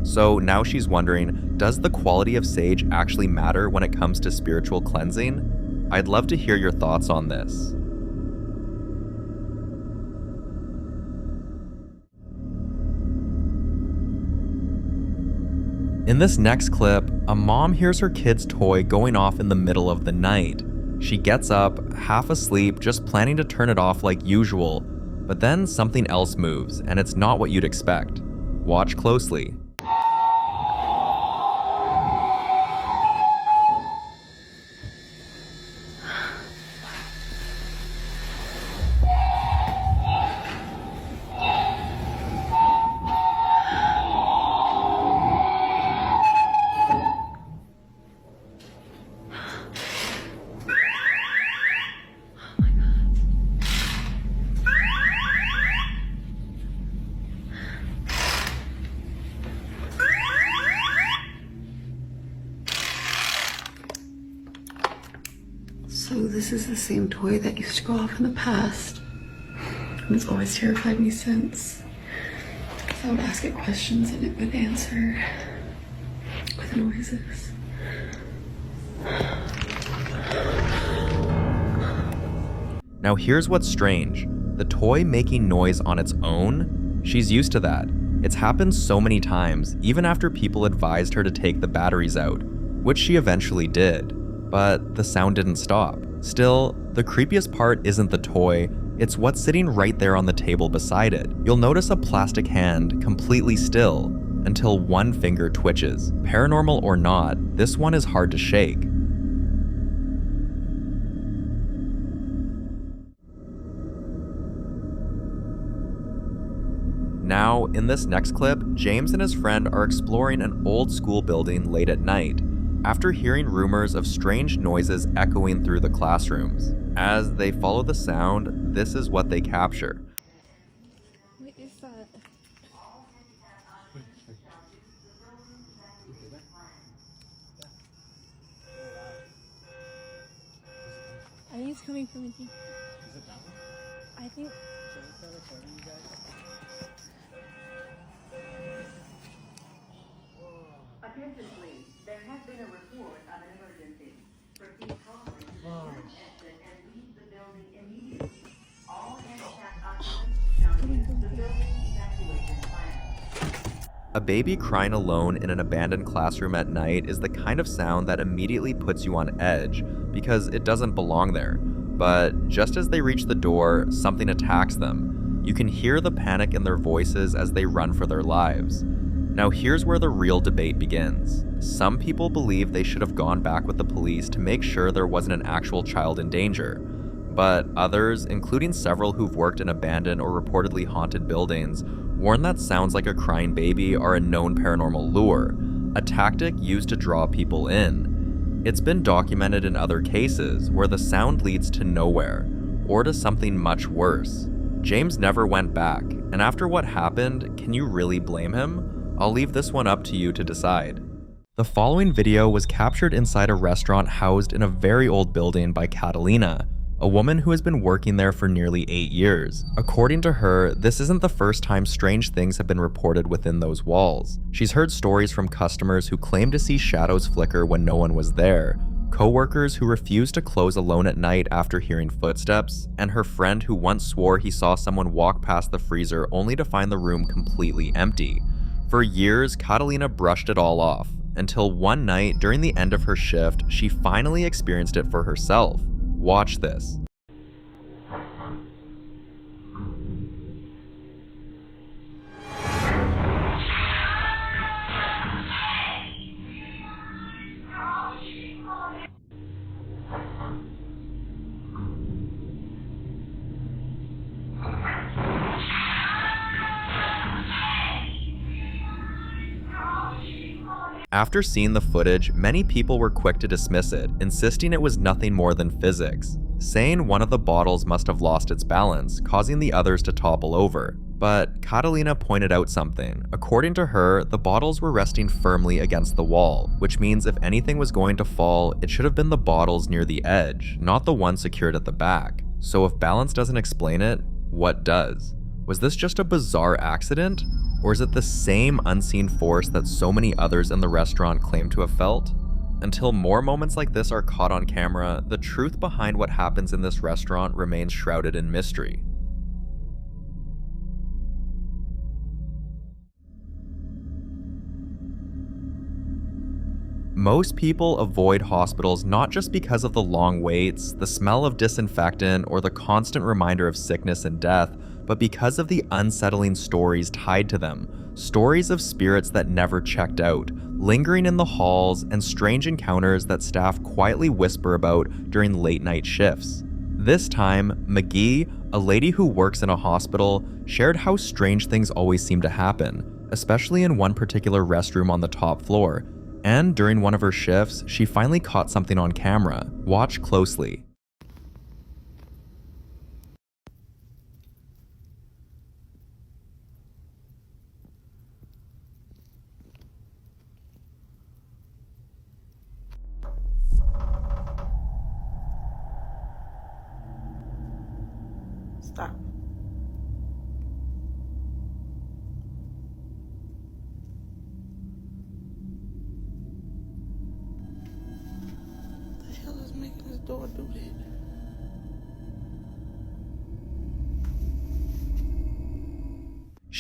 Speaker 1: So now she's wondering, does the quality of sage actually matter when it comes to spiritual cleansing? I'd love to hear your thoughts on this. In this next clip, a mom hears her kid's toy going off in the middle of the night. She gets up, half asleep, just planning to turn it off like usual, but then something else moves, and it's not what you'd expect. Watch closely.
Speaker 14: So this is the same toy that used to go off in the past, and it's always terrified me since. So I would ask it questions and it would answer with noises.
Speaker 1: Now here's what's strange. The toy making noise on its own? She's used to that. It's happened so many times, even after people advised her to take the batteries out, which she eventually did. But the sound didn't stop. Still, the creepiest part isn't the toy, it's what's sitting right there on the table beside it. You'll notice a plastic hand completely still until one finger twitches. Paranormal or not, this one is hard to shake. Now, in this next clip, James and his friend are exploring an old school building late at night, after hearing rumors of strange noises echoing through the classrooms. As they follow the sound, this is what they capture.
Speaker 16: What is that? I think it's coming from a deep. Is it that one? I think.
Speaker 15: Attention please, there has been a report of an emergency. Proceed calmly to the exit and leave the building immediately. All handicapped occupants shall use the building evacuation plan.
Speaker 1: A baby crying alone in an abandoned classroom at night is the kind of sound that immediately puts you on edge because it doesn't belong there. But just as they reach the door, something attacks them. You can hear the panic in their voices as they run for their lives. Now here's where the real debate begins. Some people believe they should have gone back with the police to make sure there wasn't an actual child in danger. But others, including several who've worked in abandoned or reportedly haunted buildings, warn that sounds like a crying baby are a known paranormal lure, a tactic used to draw people in. It's been documented in other cases where the sound leads to nowhere, or to something much worse. James never went back, and after what happened, can you really blame him? I'll leave this one up to you to decide. The following video was captured inside a restaurant housed in a very old building by Catalina, a woman who has been working there for nearly 8 years. According to her, this isn't the first time strange things have been reported within those walls. She's heard stories from customers who claim to see shadows flicker when no one was there, co-workers who refused to close alone at night after hearing footsteps, and her friend who once swore he saw someone walk past the freezer only to find the room completely empty. For years, Catalina brushed it all off, until one night during the end of her shift, she finally experienced it for herself. Watch this. After seeing the footage, many people were quick to dismiss it, insisting it was nothing more than physics, saying one of the bottles must have lost its balance, causing the others to topple over. But Catalina pointed out something. According to her, the bottles were resting firmly against the wall, which means if anything was going to fall, it should have been the bottles near the edge, not the one secured at the back. So if balance doesn't explain it, what does? Was this just a bizarre accident? Or is it the same unseen force that so many others in the restaurant claim to have felt? Until more moments like this are caught on camera, the truth behind what happens in this restaurant remains shrouded in mystery. Most people avoid hospitals not just because of the long waits, the smell of disinfectant, or the constant reminder of sickness and death, but because of the unsettling stories tied to them. Stories of spirits that never checked out, lingering in the halls, and strange encounters that staff quietly whisper about during late night shifts. This time, McGee, a lady who works in a hospital, shared how strange things always seem to happen, especially in one particular restroom on the top floor. And during one of her shifts, she finally caught something on camera. Watch closely.
Speaker 5: Stop.
Speaker 2: What the hell is making this door do that?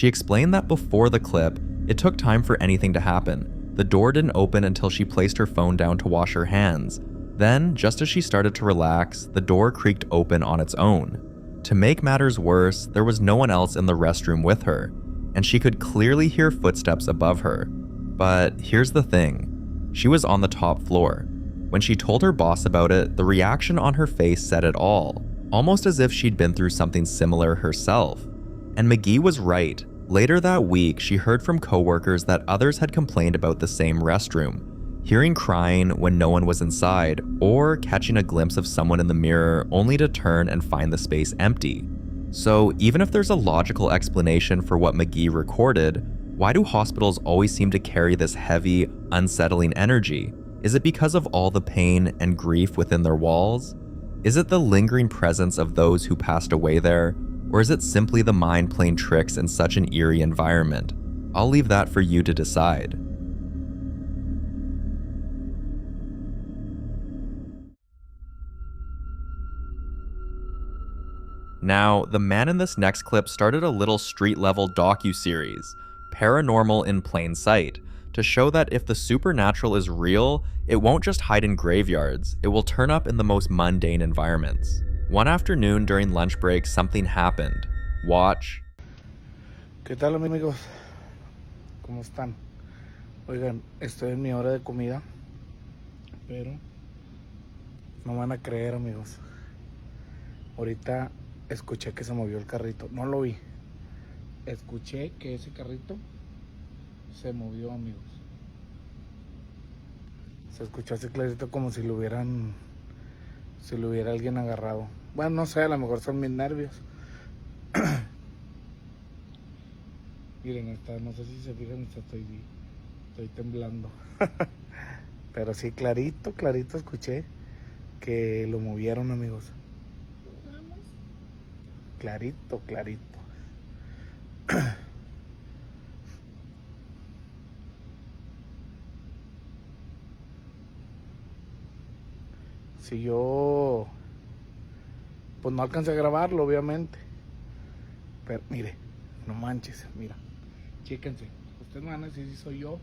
Speaker 1: She explained that before the clip, it took time for anything to happen. The door didn't open until she placed her phone down to wash her hands. Then, just as she started to relax, the door creaked open on its own. To make matters worse, there was no one else in the restroom with her, and she could clearly hear footsteps above her. But here's the thing, she was on the top floor. When she told her boss about it, the reaction on her face said it all, almost as if she'd been through something similar herself. And McGee was right. Later that week, she heard from coworkers that others had complained about the same restroom, hearing crying when no one was inside, or catching a glimpse of someone in the mirror only to turn and find the space empty. So even if there's a logical explanation for what McGee recorded, why do hospitals always seem to carry this heavy, unsettling energy? Is it because of all the pain and grief within their walls? Is it the lingering presence of those who passed away there? Or is it simply the mind playing tricks in such an eerie environment? I'll leave that for you to decide. Now, the man in this next clip started a little street-level docu-series, Paranormal in Plain Sight, to show that if the supernatural is real, it won't just hide in graveyards, it will turn up in the most mundane environments. One afternoon during lunch break, something happened. Watch.
Speaker 17: ¿Qué tal, amigos? ¿Cómo están? Oigan, estoy en mi hora de comida, pero no van a creer, amigos. Ahorita escuché que se movió el carrito. No lo vi. Escuché que ese carrito se movió, amigos. Se escuchó así clarito como si lo hubiera alguien agarrado. Bueno, no sé, a lo mejor son mis nervios. Miren, no sé si se fijan, estoy temblando. Pero sí, clarito escuché que lo movieron, amigos. Clarito. Si yo pues no alcancé a grabarlo, obviamente, pero mire, no manches, mira, chéquense, ustedes me van a decir si soy yo,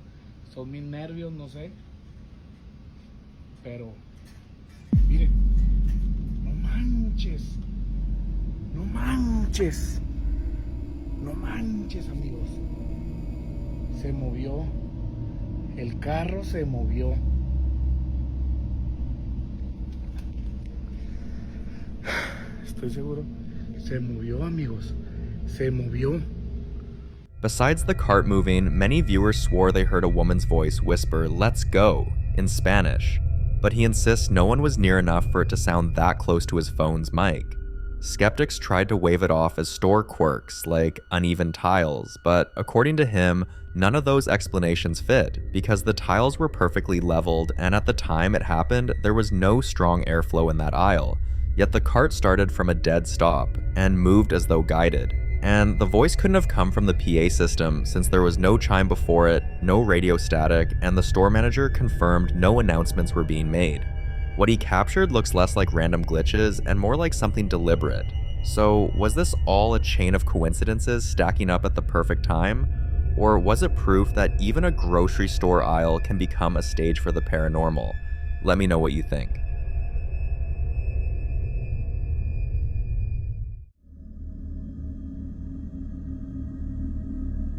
Speaker 17: son mis nervios, no sé, pero miren, no manches, amigos, se movió, el carro se movió. Estoy seguro, se movió, amigos, se movió.
Speaker 1: Besides the cart moving, many viewers swore they heard a woman's voice whisper, "Let's go," in Spanish, but he insists no one was near enough for it to sound that close to his phone's mic. Skeptics tried to wave it off as store quirks like uneven tiles, but according to him, none of those explanations fit because the tiles were perfectly leveled and at the time it happened, there was no strong airflow in that aisle. Yet the cart started from a dead stop and moved as though guided. And the voice couldn't have come from the PA system since there was no chime before it, no radio static, and the store manager confirmed no announcements were being made. What he captured looks less like random glitches and more like something deliberate. So was this all a chain of coincidences stacking up at the perfect time? Or was it proof that even a grocery store aisle can become a stage for the paranormal? Let me know what you think.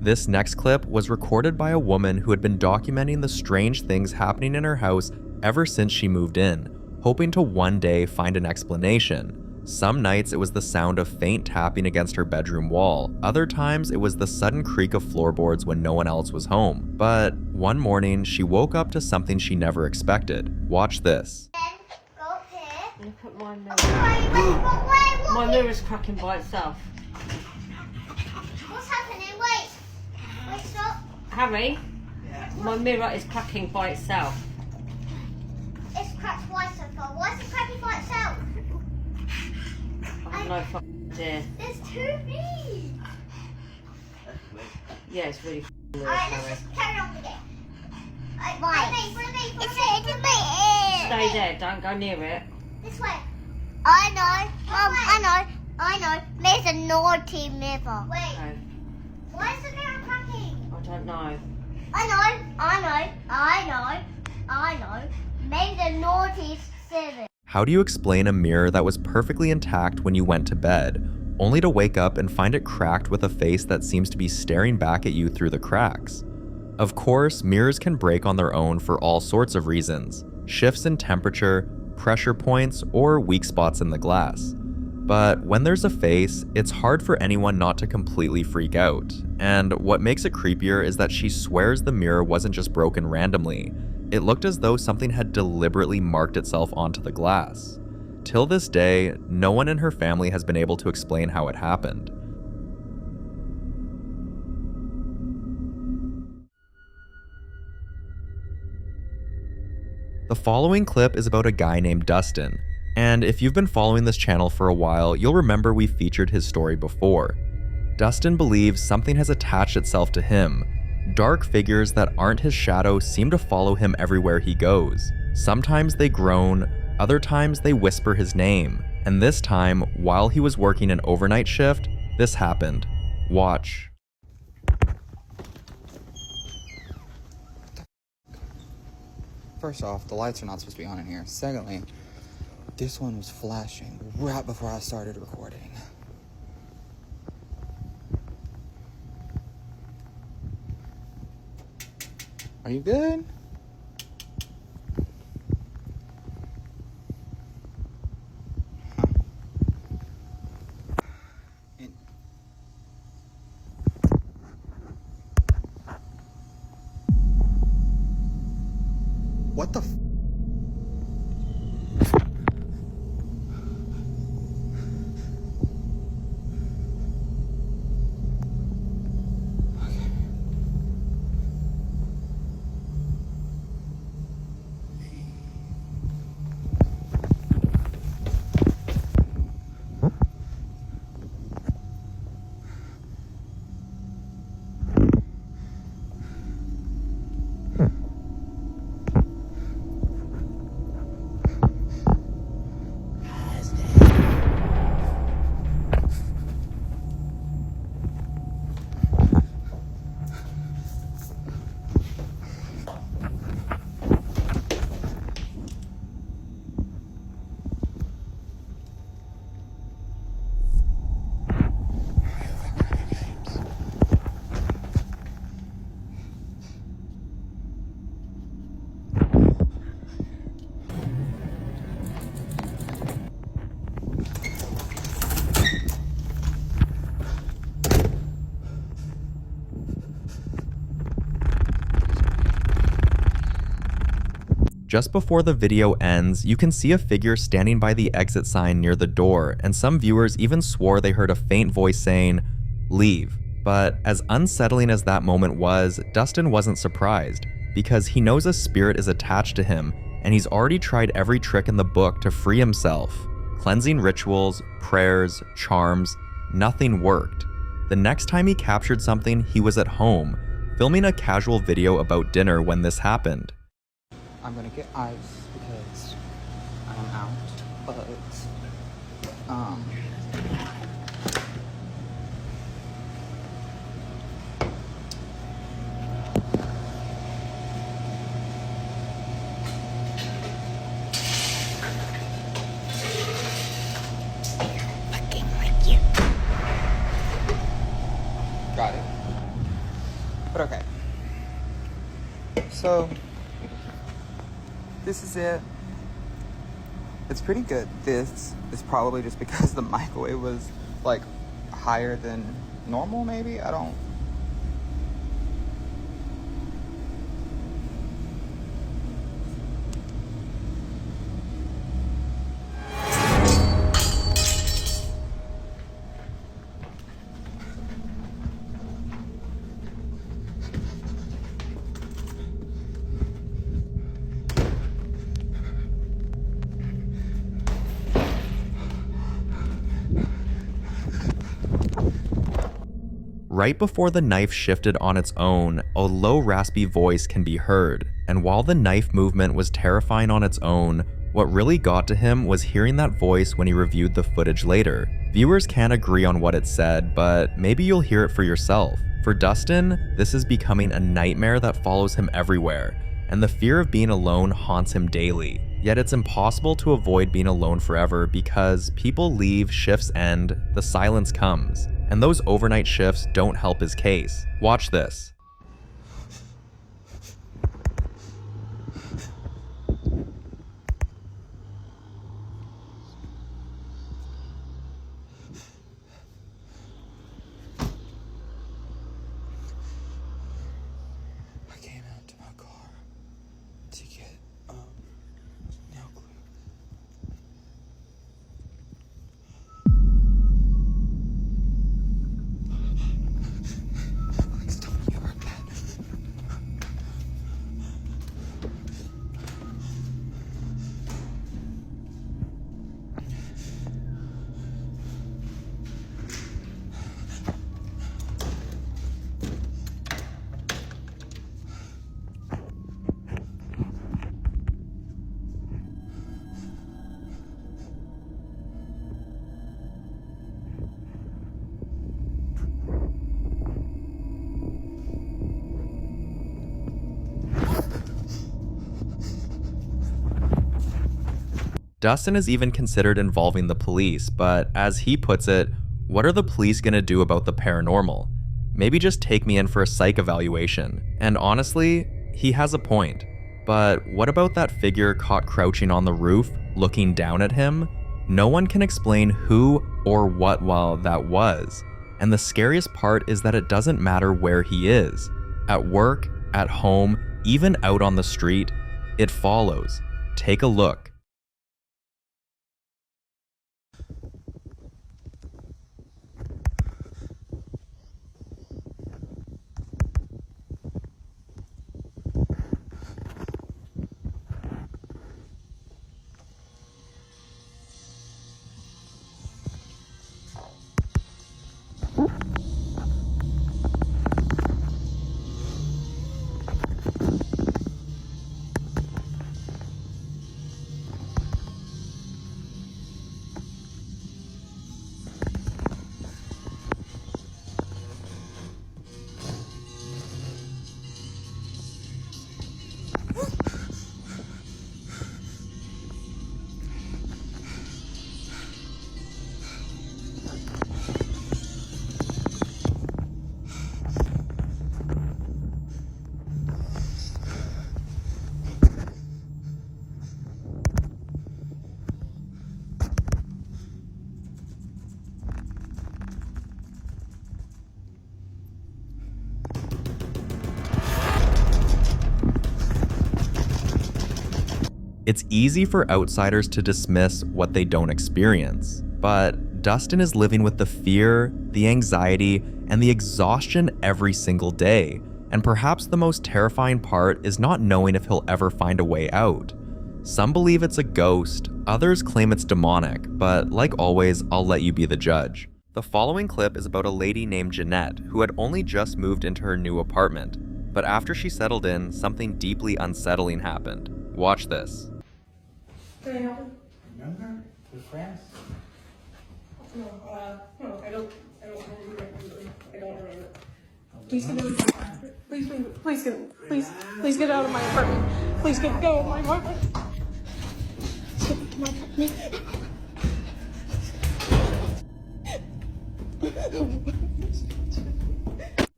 Speaker 1: This next clip was recorded by a woman who had been documenting the strange things happening in her house ever since she moved in, hoping to one day find an explanation. Some nights it was the sound of faint tapping against her bedroom wall. Other times it was the sudden creak of floorboards when no one else was home. But one morning she woke up to something she never expected. Watch this.
Speaker 18: Look at my mirror. My mirror's cracking by itself.
Speaker 9: What's happening? Wait, stop.
Speaker 18: Harry, my mirror is cracking by itself.
Speaker 9: It's cracked by itself. Why is it cracking by itself?
Speaker 18: I have no fucking idea.
Speaker 9: There's too big.
Speaker 18: Yeah, it's really weird.
Speaker 9: Alright, let's just carry on with it. It's hitting me.
Speaker 18: Stay there, don't go near it.
Speaker 9: This way. I know. Mum, I know. There's a naughty mirror. Wait.
Speaker 18: Okay.
Speaker 9: Why is the mirror cracking?
Speaker 18: I don't know.
Speaker 9: I know. Maybe the naughty 7.
Speaker 1: How do you explain a mirror that was perfectly intact when you went to bed, only to wake up and find it cracked with a face that seems to be staring back at you through the cracks? Of course, mirrors can break on their own for all sorts of reasons: shifts in temperature, pressure points, or weak spots in the glass. But when there's a face, it's hard for anyone not to completely freak out. And what makes it creepier is that she swears the mirror wasn't just broken randomly. It looked as though something had deliberately marked itself onto the glass. Till this day, no one in her family has been able to explain how it happened. The following clip is about a guy named Dustin, and if you've been following this channel for a while, you'll remember we featured his story before. Dustin believes something has attached itself to him. Dark figures that aren't his shadow seem to follow him everywhere he goes. Sometimes they groan, other times they whisper his name, and this time, while he was working an overnight shift, this happened. Watch.
Speaker 19: First off, the lights are not supposed to be on in here. Secondly, this one was flashing right before I started recording. Are you good? What the f-
Speaker 1: Just before the video ends, you can see a figure standing by the exit sign near the door, and some viewers even swore they heard a faint voice saying, "Leave." But as unsettling as that moment was, Dustin wasn't surprised, because he knows a spirit is attached to him, and he's already tried every trick in the book to free himself. Cleansing rituals, prayers, charms, nothing worked. The next time he captured something, he was at home, filming a casual video about dinner when this happened.
Speaker 19: I'm gonna get ice because I'm out, but got it. But okay. So this is it. It's pretty good. This is probably just because the microwave was like higher than normal, maybe? I don't.
Speaker 1: Right before the knife shifted on its own, a low raspy voice can be heard, and while the knife movement was terrifying on its own, what really got to him was hearing that voice when he reviewed the footage later. Viewers can't agree on what it said, but maybe you'll hear it for yourself. For Dustin, this is becoming a nightmare that follows him everywhere, and the fear of being alone haunts him daily. Yet it's impossible to avoid being alone forever because people leave, shifts end, the silence comes, and those overnight shifts don't help his case. Watch this. Dustin has even considered involving the police, but as he puts it, what are the police gonna do about the paranormal? Maybe just take me in for a psych evaluation. And honestly, he has a point. But what about that figure caught crouching on the roof, looking down at him? No one can explain who or what while that was. And the scariest part is that it doesn't matter where he is. At work, at home, even out on the street, it follows. Take a look. It's easy for outsiders to dismiss what they don't experience, but Dustin is living with the fear, the anxiety, and the exhaustion every single day, and perhaps the most terrifying part is not knowing if he'll ever find a way out. Some believe it's a ghost, others claim it's demonic, but like always, I'll let you be the judge. The following clip is about a lady named Jeanette who had only just moved into her new apartment, but after she settled in, something deeply unsettling happened. Watch this.
Speaker 20: Can I help you?
Speaker 17: Remember? We're friends.
Speaker 20: No, no, I don't remember. Please get out. Please get out of my apartment. Please go of my apartment. Get to my apartment.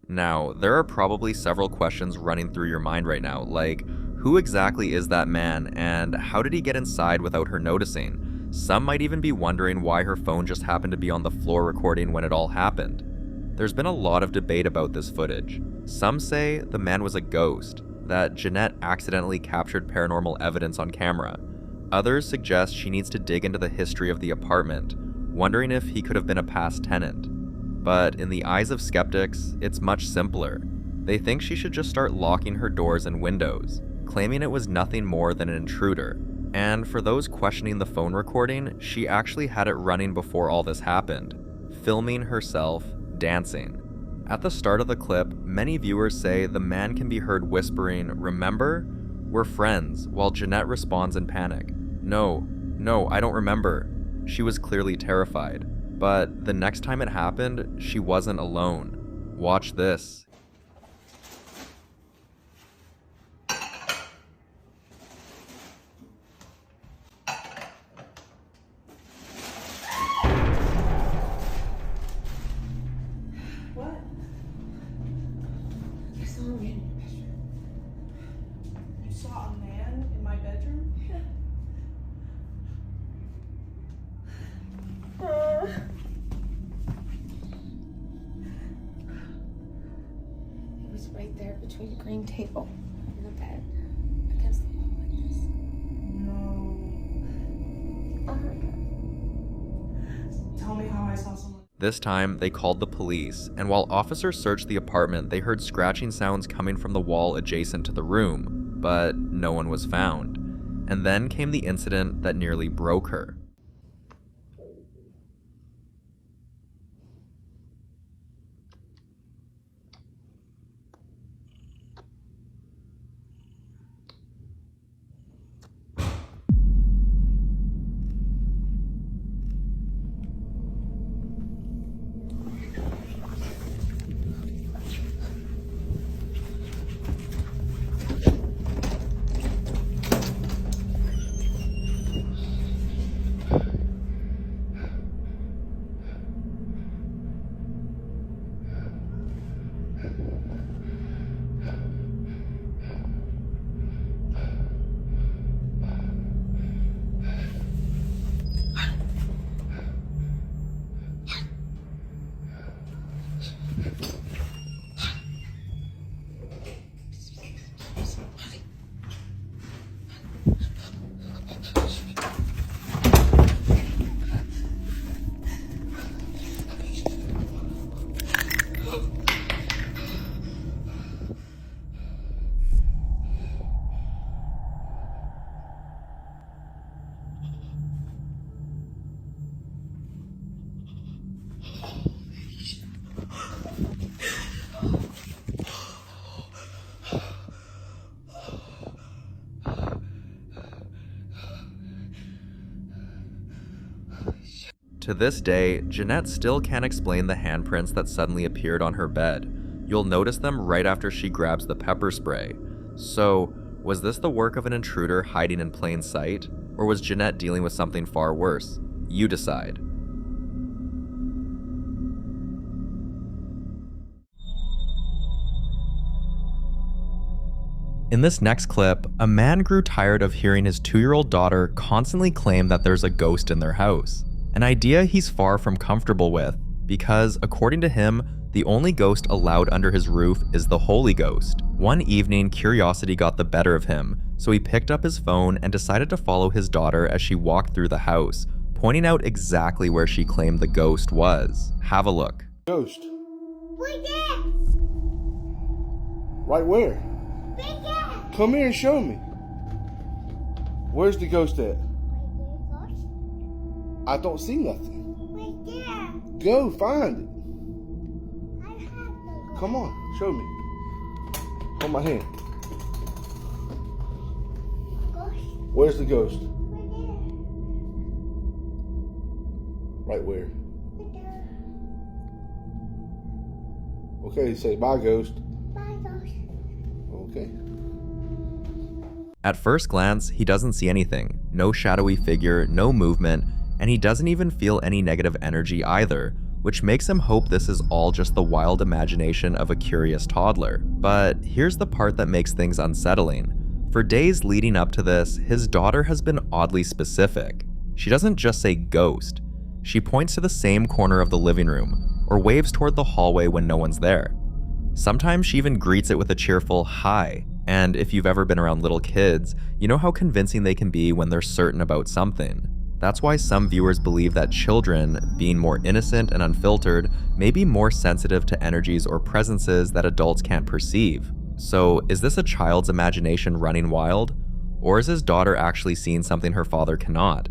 Speaker 1: Now, there are probably several questions running through your mind right now, like, who exactly is that man, and how did he get inside without her noticing? Some might even be wondering why her phone just happened to be on the floor recording when it all happened. There's been a lot of debate about this footage. Some say the man was a ghost, that Jeanette accidentally captured paranormal evidence on camera. Others suggest she needs to dig into the history of the apartment, wondering if he could have been a past tenant. But in the eyes of skeptics, it's much simpler. They think she should just start locking her doors and windows, claiming it was nothing more than an intruder. And for those questioning the phone recording, she actually had it running before all this happened, filming herself dancing. At the start of the clip, many viewers say the man can be heard whispering, "Remember? We're friends," while Jeanette responds in panic, No, I don't remember." She was clearly terrified. But the next time it happened, she wasn't alone. Watch this.
Speaker 20: What? I saw a man in your bedroom. You saw a man in my bedroom? Yeah.
Speaker 14: He was right there between the green table and the bed, against the wall like this.
Speaker 20: No.
Speaker 14: Oh my God.
Speaker 20: Tell me how I saw someone.
Speaker 1: This time, they called the police, and while officers searched the apartment, they heard scratching sounds coming from the wall adjacent to the room, but no one was found. And then came the incident that nearly broke her. To this day, Jeanette still can't explain the handprints that suddenly appeared on her bed. You'll notice them right after she grabs the pepper spray. So, was this the work of an intruder hiding in plain sight? Or was Jeanette dealing with something far worse? You decide. In this next clip, a man grew tired of hearing his 2-year-old daughter constantly claim that there's a ghost in their house. An idea he's far from comfortable with, because according to him, the only ghost allowed under his roof is the Holy Ghost. One evening, curiosity got the better of him, so he picked up his phone and decided to follow his daughter as she walked through the house, pointing out exactly where she claimed the ghost was. Have a look.
Speaker 17: Ghost.
Speaker 9: Right there.
Speaker 17: Right where?
Speaker 9: Right there.
Speaker 17: Come here and show me. Where's the ghost at? I don't see nothing.
Speaker 9: Right there.
Speaker 17: Go find it.
Speaker 9: I have the
Speaker 17: Come on, show me. Hold my hand.
Speaker 9: ghost.
Speaker 17: Where's the ghost?
Speaker 9: Right there.
Speaker 17: Right where?
Speaker 9: Right there.
Speaker 17: Okay, say bye, ghost.
Speaker 9: Bye, ghost.
Speaker 17: Okay.
Speaker 1: At first glance, he doesn't see anything. No shadowy figure, no movement, and he doesn't even feel any negative energy either, which makes him hope this is all just the wild imagination of a curious toddler. But here's the part that makes things unsettling. For days leading up to this, his daughter has been oddly specific. She doesn't just say ghost. She points to the same corner of the living room, or waves toward the hallway when no one's there. Sometimes she even greets it with a cheerful hi, and if you've ever been around little kids, you know how convincing they can be when they're certain about something. That's why some viewers believe that children, being more innocent and unfiltered, may be more sensitive to energies or presences that adults can't perceive. So, is this a child's imagination running wild? Or is his daughter actually seeing something her father cannot?